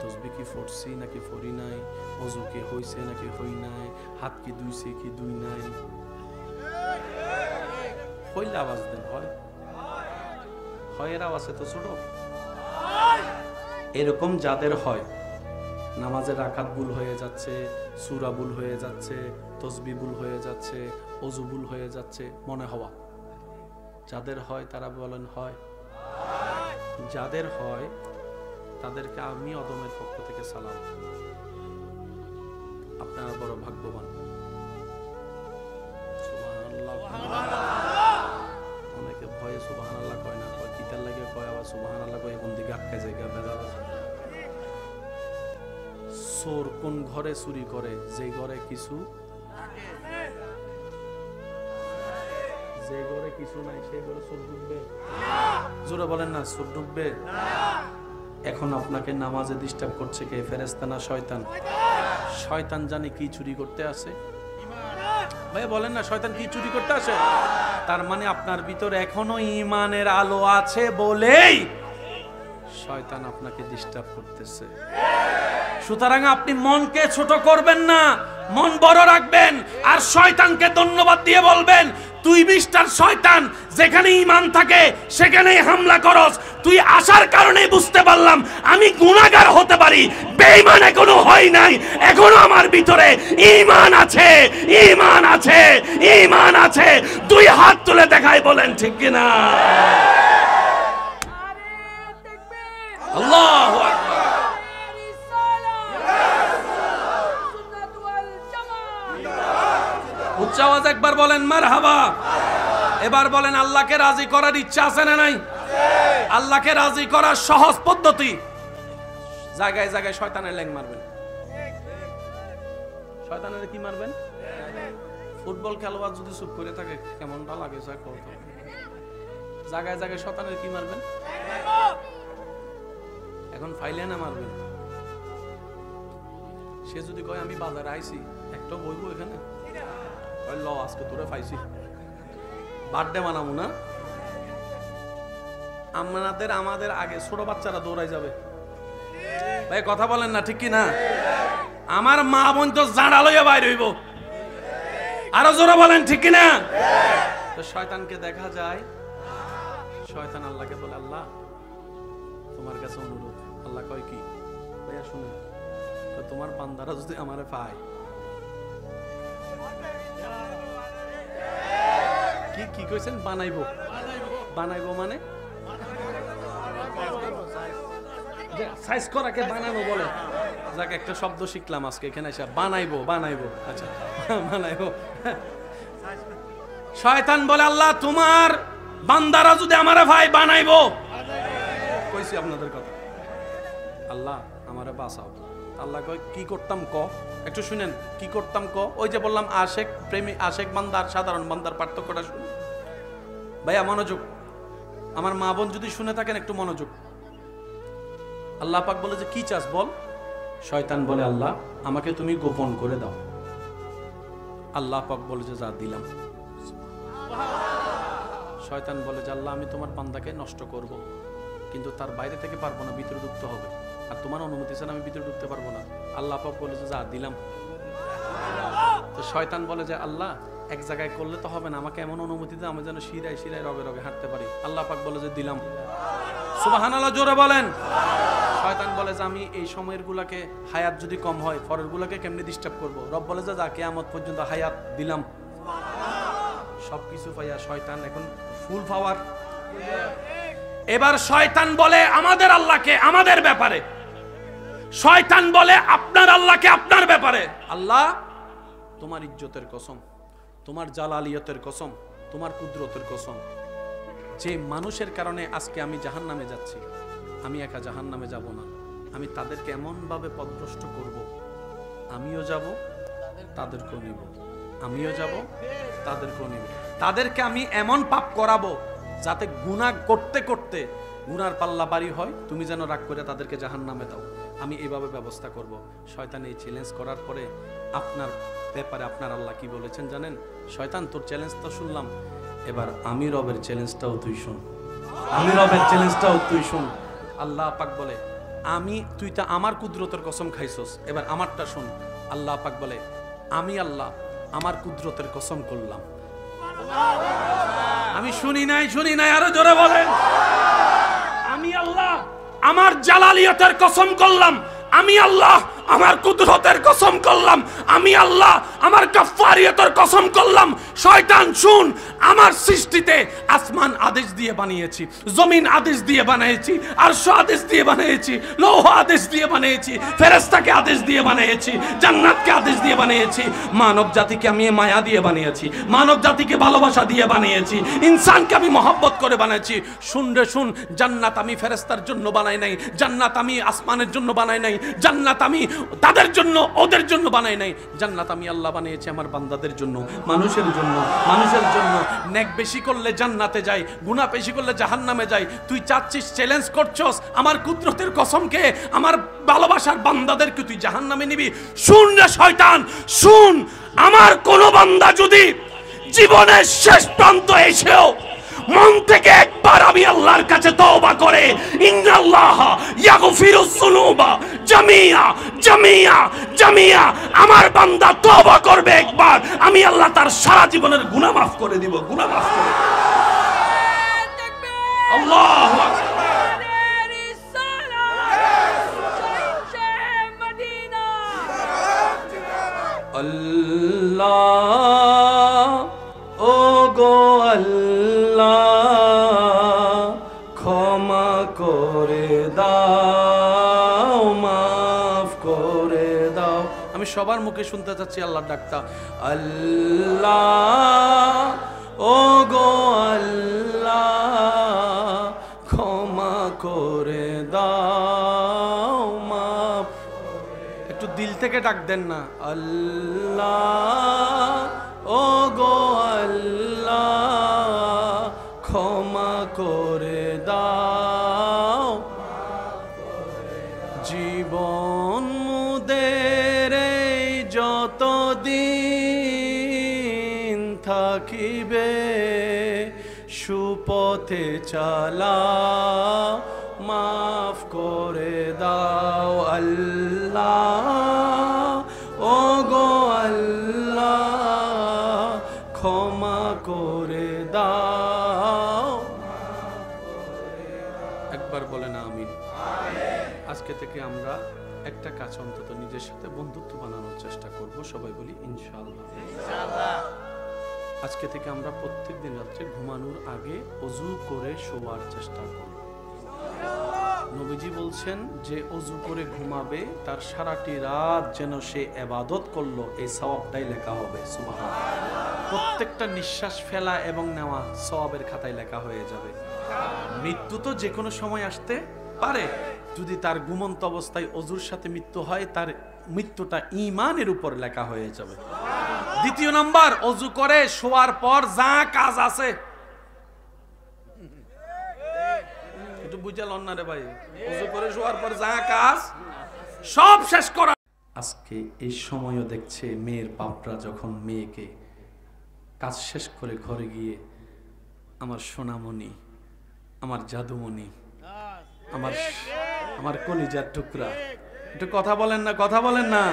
তসবিহ কি পড়ছি নাকি পড়ি নাই, ওযু কি হইছে নাকি হই নাই, হাত কি ধুইছে কি ধুই নাই। হইলে আওয়াজ দেন, হয় এর আওয়াজ তো ছোট। এরকম যাদের হয়, নামাজের রাকাত ভুল হয়ে যাচ্ছে, সূরা ভুল হয়ে যাচ্ছে, তসবিহ ভুল হয়ে যাচ্ছে, ওযু ভুল হয়ে যাচ্ছে, মনে হওয়া, যাদের হয় তারা বলেন হয়। যাদের হয় তাদেরকে আমি অদমের পক্ষ থেকে সালাম, আপনারা বড় ভাগ্যবান। সুবহানাল্লাহ। অনেকে ভয়ে সুবহানাল্লাহ কয় না, কয় কিতার লাগে কয়, আবার সুবহানাল্লাহ কয় কোন দিকে আটকে যায় বেজার। চোর কোন ঘরে চুরি করে? যে ঘরে কিছু নাই সেই ঘরে চোর ঢুকবে? জোরে বলেন না, চোর ঢুকবে? এখন আপনাকে নামাজে ডিস্টার্ব করছে কে? ফেরেশতা না শয়তান? শয়তান জানে কি চুরি করতে আসে? ভাই বলেন না, শয়তান কি চুরি করতে আসে? তার মানে আপনার ভিতরে এখনো ঈমানের আলো আছে বলেই শয়তান আপনাকে ডিস্টার্ব করতেছে। সুতরাং আপনি মনকে ছোট করবেন না, মন বড় রাখবেন, আর শয়তানকে ধন্যবাদ দিয়ে বলবেন, তুই মিস্টার শয়তান, যেখানে ঈমান থাকে সেখানেই হামলা করস। তুই আসার কারণে বুঝতে পারলাম আমি গুনাহগার হতে পারি, বেঈমান এখনো হয় নাই, এখনো আমার ভিতরে ঈমান আছে, ঈমান আছে, ঈমান আছে। দুই হাত তুলে দেখাই, বলেন ঠিক কিনা? আল্লাহু আকবার। উচ্চ আওয়াজ একবার বলেন মারহাবা। এবার বলেন, আল্লাহকে রাজি করার ইচ্ছা আছে না নাই? আল্লাহকে রাজি করার সহজ পদ্ধতি, জায়গায় জায়গায় শয়তানের ল্যাং মারবেন। শয়তানের কি মারবেন? ফুটবল খেলোয়াড় যদি চুপ করে থাকে কেমনটা লাগে? জায়গায় জায়গায় শয়তানের কি মারবেন? এখন ফাইলে না মারবেন। সে যদি কয় আমি বাজারে আইছি, একটা বইবো এখানে, ল আজকে তোরে পাইছি, বার্থডে মানাবো না? আমাদের আগে ছোট বাচ্চারা দৌড়াই যাবে। ভাই কথা বলেন না, ঠিক কি না? আমার মা বোন তো জাঁড়া লইয়া বাইর হইব। আরো জোরে বলেন, ঠিক কি না? তো শয়তানকে দেখা যায়, শয়তান আল্লাহকে বলে, আল্লাহ তোমার কাছে অনুরোধ। আল্লাহ কয় কি? ভাইয়া শুনে, তোমার বান্দারা যদি আমারে পায়, কি কইছেন? বানাইবো। বানাইবো মানে সাইজ করাকে বানানো বলে। যাক, একটা শব্দ শিখলাম আজকে এখানে এসে, বানাইবো। আচ্ছা, বানাইবো। শয়তান বলে, আল্লাহ তোমার বান্দারা যদি আমারে ভাই বানাইবো। কইছি আপনাদের কথা, আল্লাহ আমারে বাঁচাও। আল্লাহ কয় কি করতাম ক? একটু শুনেন, কি করতাম ক? ওই যে বললাম আশেক প্রেমী, আশেক বান্দার সাধারণ বান্দার পার্থক্যটা শুনুন ভাইয়া, মনোযোগ। আমার মা বোন যদি শুনে থাকেন একটু মনোযোগ। আল্লাহ পাক বলে যে কি চাস বল? শয়তান বলে, আল্লাহ আমাকে তুমি গোপন করে দাও। আল্লাহ পাক বলে যে যা দিলাম। শয়তান বলে যে আল্লাহ আমি তোমার বান্দাকে নষ্ট করব, কিন্তু তার বাইরে থেকে পারবো না, ভিতরে ঢুকতে হবে, আর তোমার অনুমতি ছাড়া আমি ভিতরে ঢুকতে পারবো না। আল্লাহ পাক বলে যে যা দিলাম। তো শয়তান বলে যে আল্লাহ এক জায়গায় করলে তো হবে না, আমাকে এমন অনুমতি দাও আমি যেন শিরায় শিরায় রগে রগে হাঁটতে পারি। আল্লাহ পাক বলে যে দিলাম। সুবহানাল্লাহ, জোরে বলেন। শয়তান বলে যে আমি এই সময়ের গুলাকে, হায়াত যদি কম হয় পরের গুলাকে কেমনে ডিস্টার্ব করবো? রব বলে যে যা কিয়ামত পর্যন্ত হায়াত দিলাম। সবকিছু পাইয়া শয়তান এখন ফুল পাওয়ার। এবার শয়তান বলে আমাদের আল্লাহকে আমাদের ব্যাপারে, শয়তান বলে আপনার আল্লাহকে আপনার ব্যাপারে, আল্লাহ তোমার ইজ্জতের কসম, তোমার জালালিয়তের কসম, তোমার কুদরতের কসম, যে মানুষের কারণে আজকে আমি জাহান্নামে যাচ্ছি, আমি একা জাহান্নামে যাব না, আমি তাদেরকে এমন ভাবে পথভ্রষ্ট করব, আমিও যাব তাদেরকেও নিব, আমিও যাব তাদেরকেও নিব, তাদেরকে আমি এমন পাপ করাবো যাতে গুনাহ করতে করতে গুনার পাল্লা বাড়ি হয়, তুমি যেন রাগ করে তাদেরকে জাহান্নামে দাও, আমি এইভাবে ব্যবস্থা করব। শয়তান এই চ্যালেঞ্জ করার পরে আপনার ব্যাপারে আপনার আল্লাহ কি বলেছেন জানেন? শয়তান তোর চ্যালেঞ্জ তো শুনলাম, এবার আমি রবের চ্যালেঞ্জটাও তুই শুন, আমি রবের চ্যালেঞ্জটাও তুই শুন। আল্লাহ পাক বলে তুই তা আমার কুদরতের কসম খাইছস, এবার আমারটা শুন। আল্লাহ পাক বলে আমি আল্লাহ আমার কুদরতের কসম করলাম। আমি শুনি নাই, আরো জোরে বলেন। আমি আল্লাহ আমার জালালিয়তের কসম করলাম, আমি আল্লাহ আমার কুদরতের কসম করলাম, আমি আল্লাহ আমার গাফফারিয়তের কসম করলাম। শয়তান শুন, আমার সৃষ্টিতে আসমান আদেশ দিয়ে বানিয়েছি, জমিন আদেশ দিয়ে বানিয়েছি, আরশ আদেশ দিয়ে বানিয়েছি, লৌহ আদেশ দিয়ে বানিয়েছি, ফেরেশতাকে আদেশ দিয়ে বানিয়েছি, জান্নাতকে আদেশ দিয়ে বানিয়েছি, মানব জাতিকে আমি মায়া দিয়ে বানিয়েছি, মানব জাতিকে ভালোবাসা দিয়ে বানিয়েছি, ইনসানকে আমি মহব্বত করে বানিয়েছি। শুন রে শুন, জান্নাত আমি ফেরেশতার জন্য বানাই নাই, জান্নাত আমি আসমানের জন্য বানাই নাই, জান্নাত আমি তাদের জন্য ওদের জন্য বানাই নাই, জান্নাত আমি আল্লাহ বানিয়েছি আমার বান্দাদের জন্য, মানুষের জন্য। মানুষের জন্য নেক বেশি করলে জান্নাতে যায়, গুনাহ বেশি করলে জাহান্নামে যায়। তুই চাচ্ছিস, চ্যালেঞ্জ করছস আমার কুদরতের কসমকে, আমার ভালোবাসার বান্দাদেরকে তুই জাহান্নামে নিবি। শুন রে শয়তান শুন, আমার কোন বান্দা যদি জীবনের শেষ প্রান্ত এসেও মন থেকে একবার আমি আল্লাহর কাছে তওবা করে, ইন্নাল্লাহ ইয়াগফিরুস যুনুবা জামিয়া জামিয়া জামিয়া, আমার বান্দা তওবা করবে একবার, আমি আল্লাহ তার সারা জীবনের গুনাহ মাফ করে দিব, গুনাহ মাফ করে দিব। আল্লাহু আকবার। আল্লাহ ও গো আল্লাহ ক্ষমা করে দাও, মাফ করে দাও। আমি সবার মুখে শুনতে চাচ্ছি আল্লাহর ডাকটা, আল্লাহ ও গো আল্লাহ ক্ষমা করে দাও, মাফ। একটু দিল থেকে ডাক দেন না, আল্লাহ ও গো আল্লাহ ক্ষমা করে দাও। জীবন মুদের যতদিন থাকিবে সুপথে চালাও, মাফ করে দাও আল্লাহ ও গো আল্লাহ ক্ষমা করে দাও। একবার বলে না আমিন। আজকে থেকে আমরা একটা কাজ অন্তত নিজের সাথে বন্ধুত্ব বানানোর চেষ্টা করব, সবাই বলি ইনশাআল্লাহ। আজকে থেকে আমরা প্রত্যেকদিন রাত্রে ঘুমানোর আগে ওযু করে শোয়ার চেষ্টা করব। নবীজি বলছেন যে ওযু করে ঘুমাবে তার সারাটি রাত যেন সে ইবাদত করলো, এই সওয়াবটাই লেখা হবে। সুবহানাল্লাহ। প্রত্যেকটা নিঃশ্বাস ফেলা এবং নেওয়া সওয়াবের খাতায় লেখা হয়ে যাবে। মৃত্যু তো যে কোনো সময় আসতে পারে, যদি তার ঘুমন্ত অবস্থায় ওযুর সাথে মৃত্যু হয় তার মৃত্যুটা ঈমানের উপর লেখা হয়ে যাবে। দ্বিতীয় নাম্বার, ওযু করে শোয়ার পর যা কাজ আছে, একটু বুঝালন না রে ভাই, ওযু করে শোয়ার পর যা কাজ সব শেষ করা। আজকে এই সময়ও দেখছে মেয়ের বাপরা যখন মেয়েকে কাজ শেষ করে ঘরে গিয়ে আমার সোনামণি, আমার জাদুমণি, আমার কলিজার টুকরা, একটু কথা বলেন না, কথা বলেন না।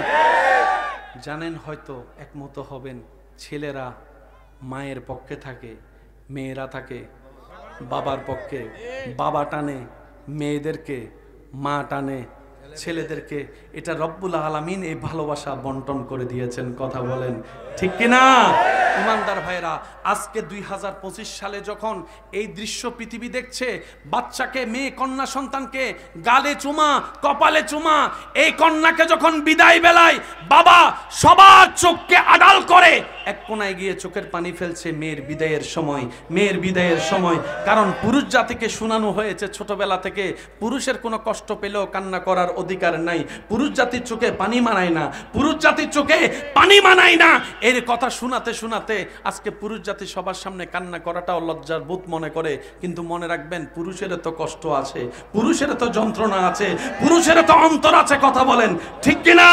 জানেন হয়তো একমত হবেন, ছেলেরা মায়ের পক্ষে থাকে, মেয়েরা থাকে বাবার পক্ষে। বাবা টানে মেয়েদেরকে, মা টানে ছেলেদেরকে। এটা রব্বুল আলামিন এই ভালোবাসা বন্টন করে দিয়েছেন, কথা বলেন ঠিক কিনা? ইমানদার ভাইরা, আজকে 2025 সালে যখন এই দৃশ্য পৃথিবী দেখছে, বাচ্চাকে, মেয়ে কন্যা সন্তানকে গালে চুমা, কপালে চুমা, এই কন্যাকে যখন বিদায় বেলায় বাবা সবার চোখকে আড়াল করে এক কোনায় গিয়ে চোখের পানি ফেলছে মেয়ের বিদায়ের সময়, মেয়ের বিদায়ের সময়। কারণ পুরুষ জাতিকে শোনানো হয়েছে ছোটবেলা থেকে পুরুষের কোনো কষ্ট পেলেও কান্না করার অধিকার নাই, পুরুষ জাতির চোখে পানি মানায় না, পুরুষ জাতির চোখে পানি মানায় না। এর কথা শোনাতে শোনাতে আজকে পুরুষ জাতি সবার সামনে কান্না করাটাও লজ্জার বোধ মনে করে। কিন্তু মনে রাখবেন, পুরুষের তো কষ্ট আছে, পুরুষের তো যন্ত্রণা আছে, পুরুষের তো অন্তর আছে, কথা বলেন ঠিক কিনা?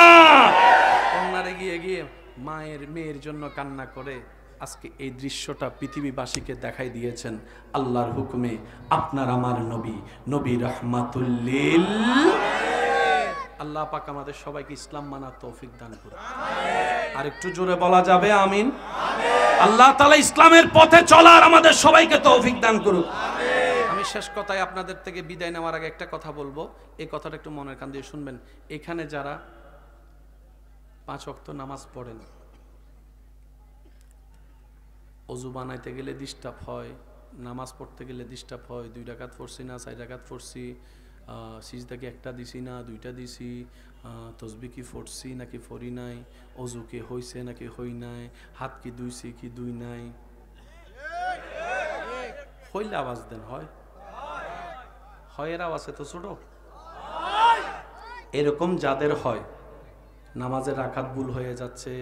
কন্যারে গিয়ে গিয়ে মায়ের মেয়ের জন্য কান্না করে, আজকে এই দৃশ্যটা পৃথিবীবাসীকে দেখাই দিয়েছেন আল্লাহর হুকুমে। আপনার আমার নবী, নবী রাহমাতুল লিল। আল্লাহ পাক আমাদের সবাইকে ইসলাম মানার তৌফিক দান করুন। আর একটু জোরে বলা যাবে আমিন? আল্লাহ তাআলা ইসলামের পথে চলার আমাদের সবাইকে তৌফিক দান করুন। আমি শেষ কথায় আপনাদের থেকে বিদায় নেওয়ার আগে একটা কথা বলবো, এই কথাটা একটু মনের কান দিয়ে শুনবেন। এখানে যারা 5 ওয়াক্ত নামাজ পড়েন, অজু বানাইতে গেলে ডিস্টার্ব হয়, নামাজ পড়তে গেলে ডিস্টার্ব হয়, 2 রাকাত পড়ছি না 4 রাকাত পড়ছি, সিজদাকে একটা দিছি না 2টা দিছি, তসবি কি পড়ছি নাকি পড়ি নাই, অজু কি হইছে নাকি হই নাই, হাত কি ধুইছি কি ধুই নাই, হইলে আওয়াজ দেন। হয় এর আওয়াজ এত ছোট? এরকম যাদের হয়, নামাজের রাকাত ভুল হয়ে যাচ্ছে,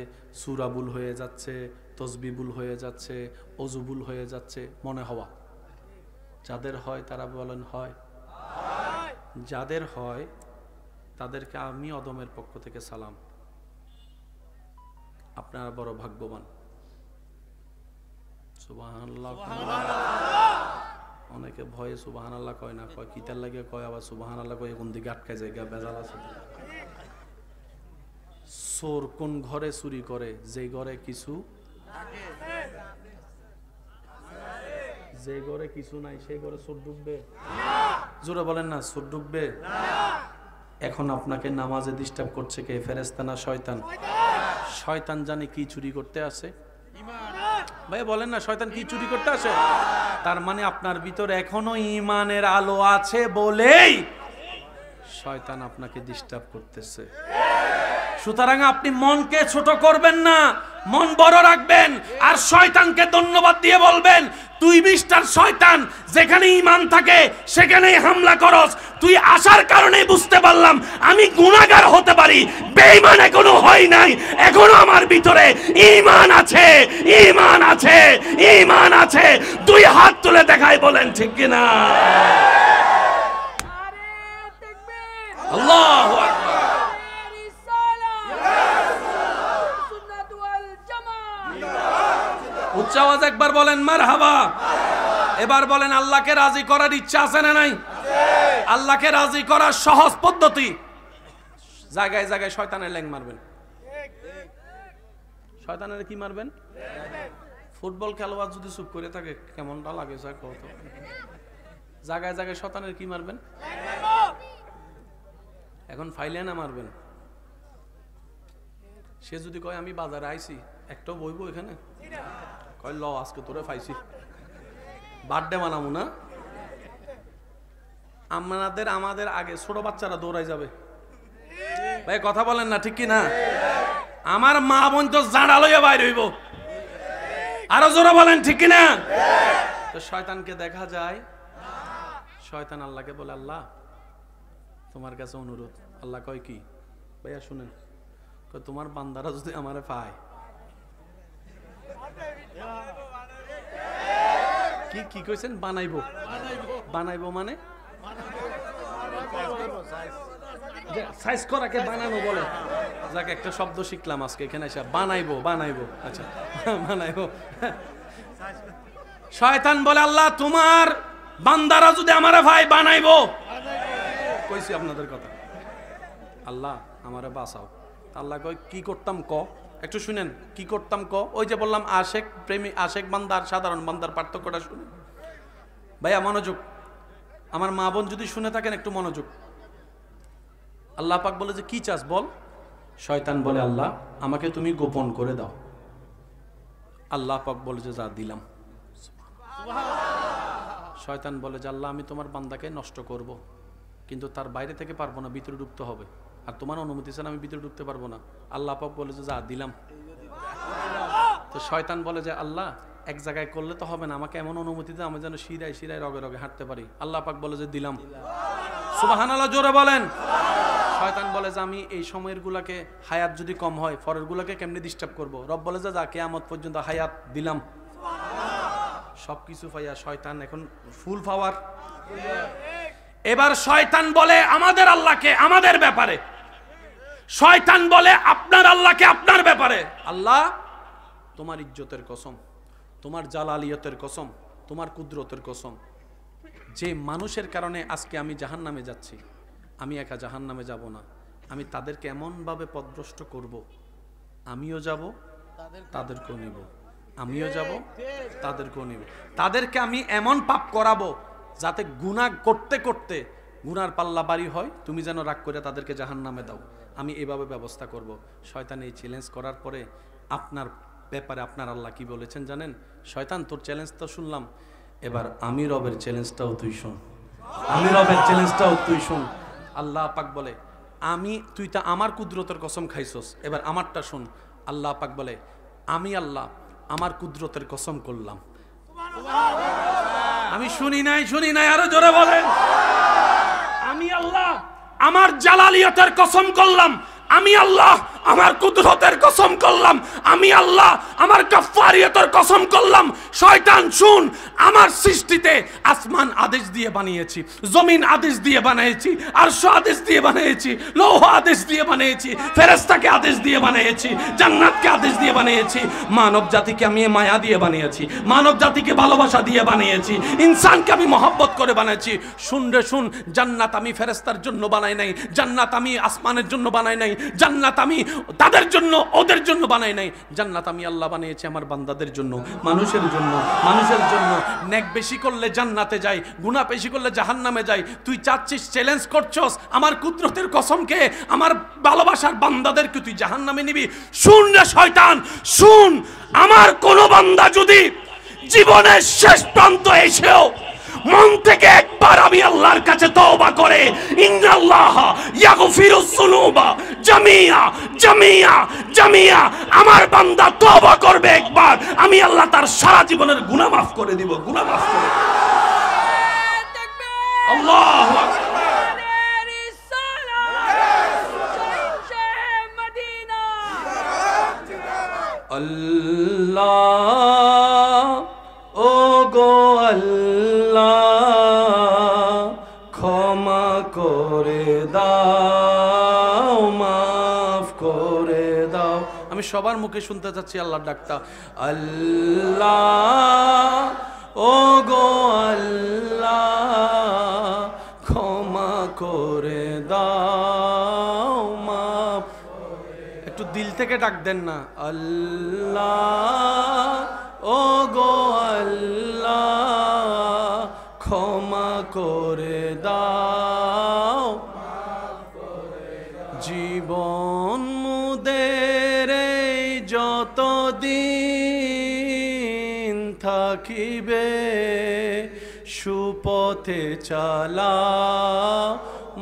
সূরা ভুল হয়ে যাচ্ছে, তসবি ভুল হয়ে যাচ্ছে, অজু ভুল হয়ে যাচ্ছে, মনে হওয়া, যাদের হয় তারা বলেন হয়? যাদের হয় তাদেরকে আমি অদমের পক্ষ থেকে সালাম, আপনারা বড় ভাগ্যবান। সুবহানাল্লাহ। অনেকে ভয়ে সুবহানাল্লাহ কয় না, কয় কিতার লাগে কয়, আবার সুবহানাল্লাহ কয় কোন দিকে আটকে যায়, বেজাল আছে। চোর কোন ঘরে চুরি করে? যে ঘরে কিছু নাই সেই ঘরে চোর ঢুকবে? জোরে বলেন না, চোর ঢুকবে? এখন আপনাকে নামাজে ডিস্টার্ব করছে কে? ফেরেশতা না শয়তান? শয়তান জানে কি চুরি করতে আসে? ভাই বলেন না, শয়তান কি চুরি করতে আসে? তার মানে আপনার ভিতরে এখনো ঈমানের আলো আছে বলেই শয়তান আপনাকে ডিস্টার্ব করতেছে। সুতরাং আপনি মনকে ছোট করবেন না, মন বড় রাখবেন, আর শয়তানকে ধন্যবাদ দিয়ে বলবেন, তুই মিস্টার শয়তান, যেখানে ঈমান থাকে সেখানেই হামলা করস। তুই আসার কারণেই বুঝতে পারলাম আমি গুনাহগার হতে পারি, বেঈমান এখনো হয় নাই, এখনো আমার ভিতরে ঈমান আছে, ঈমান আছে, ঈমান আছে। 2 হাত তুলে দেখাই, বলেন ঠিক কিনা? আল্লাহু আকবার। উচ্চ আওয়াজ একবার বলেন মারহাবা। এবার বলেন, আল্লাহকে রাজি করার ইচ্ছা আছে না নাই? আল্লাহকে রাজি করার সহজ পদ্ধতি, জায়গায় জায়গায় শয়তানের ল্যাং মারবেন। শয়তানের কি মারবেন? ফুটবল খেলোয়াড় যদি চুপ করে থাকে কেমনটা লাগে স্যার কত? জায়গায় জায়গায় শয়তানের কি মারবেন? এখন ফাইলে না মারবেন। সে যদি কয় আমি বাজারে আইছি, একটাও বইবো এখানে, কয় ল আজকে তোরে পাইছি, বার্থডে মানামু না? আমাদের আগে ছোট বাচ্চারা দৌড়াই যাবে। ভাই কথা বলেন না, ঠিক কি না? আমার মা বোন তো জাঁড়া লইয়া বাইরে হইব। আরো জোরে বলেন ঠিক কি না? তো শয়তানকে দেখা যায়, শয়তান আল্লাহকে বলে, আল্লাহ তোমার কাছে অনুরোধ। আল্লাহ কয় কি? ভাইয়া শুনেন, তোমার বান্দারা যদি আমারে পায়, কি কইছেন? বানাইবো। বানাইবো মানে সাইজ করাকে বানানো বলে। যাকে একটা শব্দ শিখলাম আজকে এখানে এসে, বানাইবো। আচ্ছা, বানাইবো। শয়তান বলে, আল্লাহ তোমার বান্দারা যদি আমারে ভাই বানাইবো। কইছি আপনাদের কথা, আল্লাহ আমারে বাঁচাও। আল্লাহ কয় কি করতাম ক? একটু শুনেন, কি করতাম ক? ওই যে বললাম আশেক প্রেমী, আশেক বান্দার সাধারণ বান্দার পার্থক্যটা শুনুন ভাইয়া, মনোযোগ। আমার মা বোন যদি শুনে থাকেন একটু মনোযোগ। আল্লাহ পাক বলে যে কি চাস বল? শয়তান বলে, আল্লাহ আমাকে তুমি গোপন করে দাও। আল্লাহ পাক বলে যে যা দিলাম। শয়তান বলে যে আল্লাহ আমি তোমার বান্দাকে নষ্ট করব, কিন্তু তার বাইরে থেকে পারবো না, ভিতরে ঢুকতে হবে, আর তোমার অনুমতি ছাড়া আমি ভিতরে ঢুকতে পারবো না। আল্লাহ পাক বলে যে যা দিলাম। তো শয়তান বলে যে আল্লাহ এক জায়গায় করলে তো হবে না, আমাকে এমন অনুমতি দাও আমি যেন শিরায় শিরায় রগে রগে হাঁটতে পারি। আল্লাহ পাক বলে যে দিলাম। সুবহানাল্লাহ, জোরে বলেন। শয়তান বলে যে আমি এই সময়ের গুলাকে, হায়াত যদি কম হয় পরের গুলাকে কেমনে ডিস্টার্ব করবো? রব বলে যে যা কিয়ামত পর্যন্ত হায়াত দিলাম। সবকিছু পাইয়া শয়তান এখন ফুল পাওয়ার। এবার শয়তান বলে আমাদের আল্লাহকে আমাদের ব্যাপারে, শয়তান বলে আপনার আল্লাহকে আপনার ব্যাপারে। আল্লাহ তোমার ইজ্জতের কসম, তোমার জালালিয়তের কসম, তোমার কুদরতের কসম, যে মানুষের কারণে আজকে আমি জাহান্নামে যাচ্ছি, আমি একা জাহান্নামে যাব না, আমি তাদেরকে এমনভাবে পথভ্রষ্ট করব, আমিও যাব তাদেরকেও নিব, আমিও যাব তাদেরকেও নিব, তাদেরকে আমি এমন পাপ করাবো যাতে গুনাহ করতে করতে গুনার পাল্লা বাড়ি হয়, তুমি যেন রাগ করে তাদেরকে জাহান্নামে দাও, আমি এভাবে ব্যবস্থা করব। শয়তান এই চ্যালেঞ্জ করার পরে আপনার ব্যাপারে আপনার আল্লাহ কি বলেছেন জানেন? শয়তান তোর চ্যালেঞ্জ তো শুনলাম, এবার আমি রবের চ্যালেঞ্জটাও তুই শুন, আমি রবের চ্যালেঞ্জটাও তুই শুন। আল্লাহ পাক বলে তুই তা আমার কুদরতের কসম খাইছস, এবার আমারটা শুন। আল্লাহ পাক বলে আমি আল্লাহ আমার কুদরতের কসম করলাম। আমি শুনি নাই, আরো জোরে বলেন। আমি আল্লাহ আমার জালালিয়তের কসম করলাম, আমি আল্লাহ আমার কুদরতের কসম করলাম, আমি আল্লাহ আমার গাফফারিয়তের কসম করলাম। শয়তান শুন, আমার সৃষ্টিতে আসমান আদেশ দিয়ে বানিয়েছি, জমিন আদেশ দিয়ে বানিয়েছি, আরশ আদেশ দিয়ে বানিয়েছি, লৌহ আদেশ দিয়ে বানিয়েছি, ফেরেশতাকে আদেশ দিয়ে বানিয়েছি, জান্নাতকে আদেশ দিয়ে বানিয়েছি, মানব জাতিকে আমি মায়া দিয়ে বানিয়েছি, মানব জাতিকে ভালোবাসা দিয়ে বানিয়েছি, ইনসানকে আমি মহব্বত করে বানিয়েছি। শুন রে শুন, জান্নাত আমি ফেরেশতার জন্য বানাই নাই, জান্নাত আমি আসমানের জন্য বানাই নাই, জান্নাত আমি তাদের জন্য ওদের জন্য বানাই নাই, জান্নাত আমি আল্লাহ বানিয়েছি আমার বান্দাদের জন্য, মানুষের জন্য। নেক বেশি করলে জান্নাতে যাই, গুনাহ বেশি করলে জাহান্নামে যাই। তুই চাচ্ছিস, চ্যালেঞ্জ করছস আমার কুদরতের কসমকে, আমার ভালোবাসার বান্দাদেরকে তুই জাহান্নামে নিবি। শুন রে শয়তান শুন, আমার কোন বান্দা যদি জীবনের শেষ প্রান্ত এসেও মন থেকে একবার আমি আল্লাহর কাছে তওবা করে, ইন্নাল্লাহ ইয়াগফিরুজ যুনুবা জামিয়া জামিয়া জামিয়া, আমার বান্দা তওবা করবে একবার, আমি আল্লাহ তার সারা জীবনের গুনাহ মাফ করে দিব, গুনাহ মাফ করে দিব। আল্লাহু আকবার। আল্লাহ ও গো আল্লাহ ক্ষমা করে দাও, মাফ করে দাও। আমি সবার মুখে শুনতে চাচ্ছি আল্লাহর ডাকটা, আল্লাহ ও গো আল্লাহ ক্ষমা করে দাও, মাফ। একটু দিল থেকে ডাক দেন না, আল্লাহ ও গো আল্লাহ ক্ষমা করে দাও, জীবন মুদের যতদিন থাকিবে সুপথে চালাও,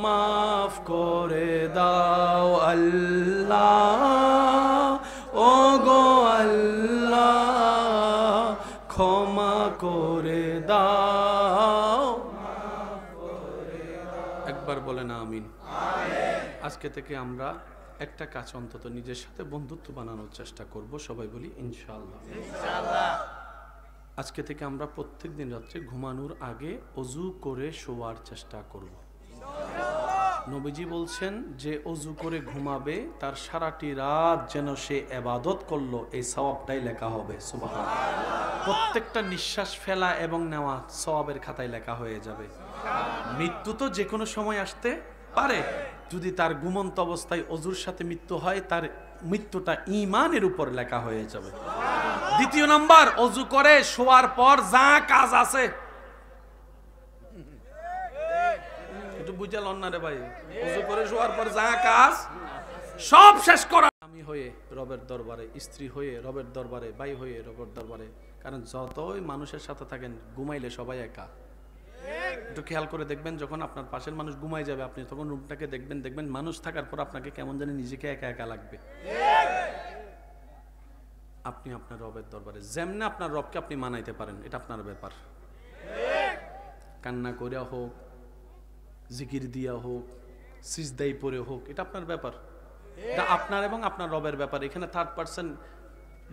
মাফ করে দাও আল্লাহ ও গো আল্লাহ ক্ষমা করে দাও। একবার বলেন আমিন। আজকে থেকে আমরা একটা কাজ অন্তত নিজের সাথে বন্ধুত্ব বানানোর চেষ্টা করব, সবাই বলি ইনশাআল্লাহ। আজকে থেকে আমরা প্রত্যেক দিন রাত্রে ঘুমানোর আগে ওযু করে শোয়ার চেষ্টা করব। নবীজি বলছেন যে ওযু করে ঘুমাবে তার সারাটি রাত যেন সে ইবাদত করলো, এই সওয়াবটাই লেখা হবে। সুবহানাল্লাহ। প্রত্যেকটা নিঃশ্বাস ফেলা এবং নেওয়া সওয়াবের খাতায় লেখা হয়ে যাবে। মৃত্যু তো যে কোনো সময় আসতে পারে, যদি তার ঘুমন্ত অবস্থায় ওযুর সাথে মৃত্যু হয় তার মৃত্যুটা ঈমানের উপর লেখা হয়ে যাবে। দ্বিতীয় নাম্বার, ওযু করে শোয়ার পর যা কাজ আছে, একটু বুঝালেন না রে ভাই, ওযু করে শোয়ার পর যা কাজ সব শেষ করা, আমি হয়ে রবের দরবারে, স্ত্রী হয়ে রবের দরবারে, ভাই হয়ে রবের দরবারে। কারণ যতই মানুষের সাথে থাকেন ঘুমাইলে সবাই একা। একটু খেয়াল করে দেখবেন, যখন আপনার পাশের মানুষ ঘুমাই যাবে আপনি তখন রুমটাকে দেখবেন মানুষ থাকার পর আপনাকে কেমন জানি নিজেকে একা একা লাগবে। আপনি আপনার রবের দরবারে যেমনে আপনার রবকে আপনি মানাইতে পারেন এটা আপনার ব্যাপার। কান্না করে হোক, জিকির দিয়া হোক, সিজদাই পড়ে হোক, এটা আপনার ব্যাপার, এটা আপনার এবং আপনার রবের ব্যাপার। এখানে থার্ড পারসন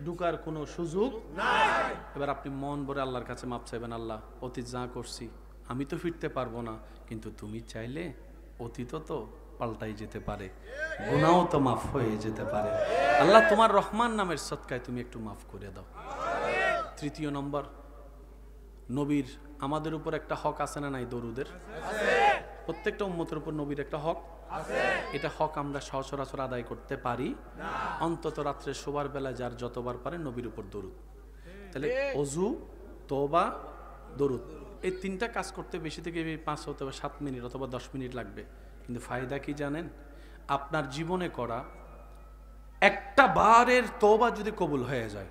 ঢুকার কোনো সুযোগ নাই। এবার আপনি মন ভরে আল্লাহর কাছে মাপ চাইবেন, আল্লাহ অতীত যা করছি আমি তো ফিরতে পারবো না, কিন্তু তুমি চাইলে অতীত তো পাল্টাই যেতে পারে, গুনাহও তো মাফ হয়ে যেতে পারে। আল্লাহ তোমার রহমান নামের সদকায় তুমি একটু মাফ করে দাও। তৃতীয় নম্বর, নবীর আমাদের উপর একটা হক আছে না নাই? দরুদের প্রত্যেকটা উম্মতের উপর নবীর একটা হক আছে। এটা হক আমরা সচরাচর আদায় করতে পারি না। অন্তত রাত্রে শোবার বেলা যার যতবার পারে নবীর উপর দরুদ। তাহলে ওযু, তওবা, দরুদ, এই তিনটা কাজ করতে বেশি থেকে 5 অথবা 7 মিনিট অথবা 10 মিনিট লাগবে। কিন্তু ফায়দা কি জানেন? আপনার জীবনে করা একটা বারের তওবা যদি কবুল হয়ে যায়,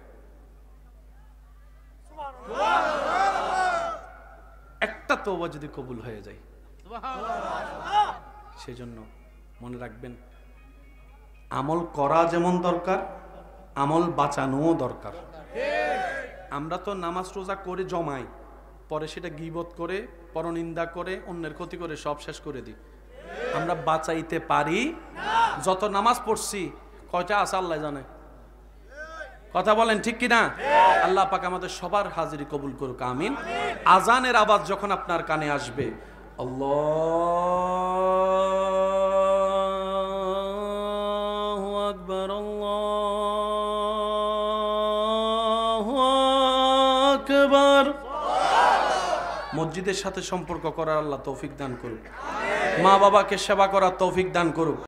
একটা তওবা যদি কবুল হয়ে যায়, সেজন্য মনে রাখবেন, আমল করা যেমন দরকার, আমল বাঁচানোও দরকার। আমরা তো নামাজ রোজা করে জমাই, পরে সেটা গীবত করে, পরনিন্দা করে, অন্যের ক্ষতি করে সব শেষ করে দিই। আমরা বাঁচাইতে পারি? যত নামাজ পড়ছি কয়টা আছে আল্লাহ জানে। কথা বলেন ঠিক কিনা? আল্লাহ পাক আমাদের সবার হাজিরি কবুল করুক, আমিন। আজানের আওয়াজ যখন আপনার কানে আসবে, আল্লাহু আকবার, আল্লাহু আকবার। মসজিদের সাথে সম্পর্ক করার আল্লাহ তৌফিক দান করুক, মা বাবাকে সেবা করার তৌফিক দান করুক।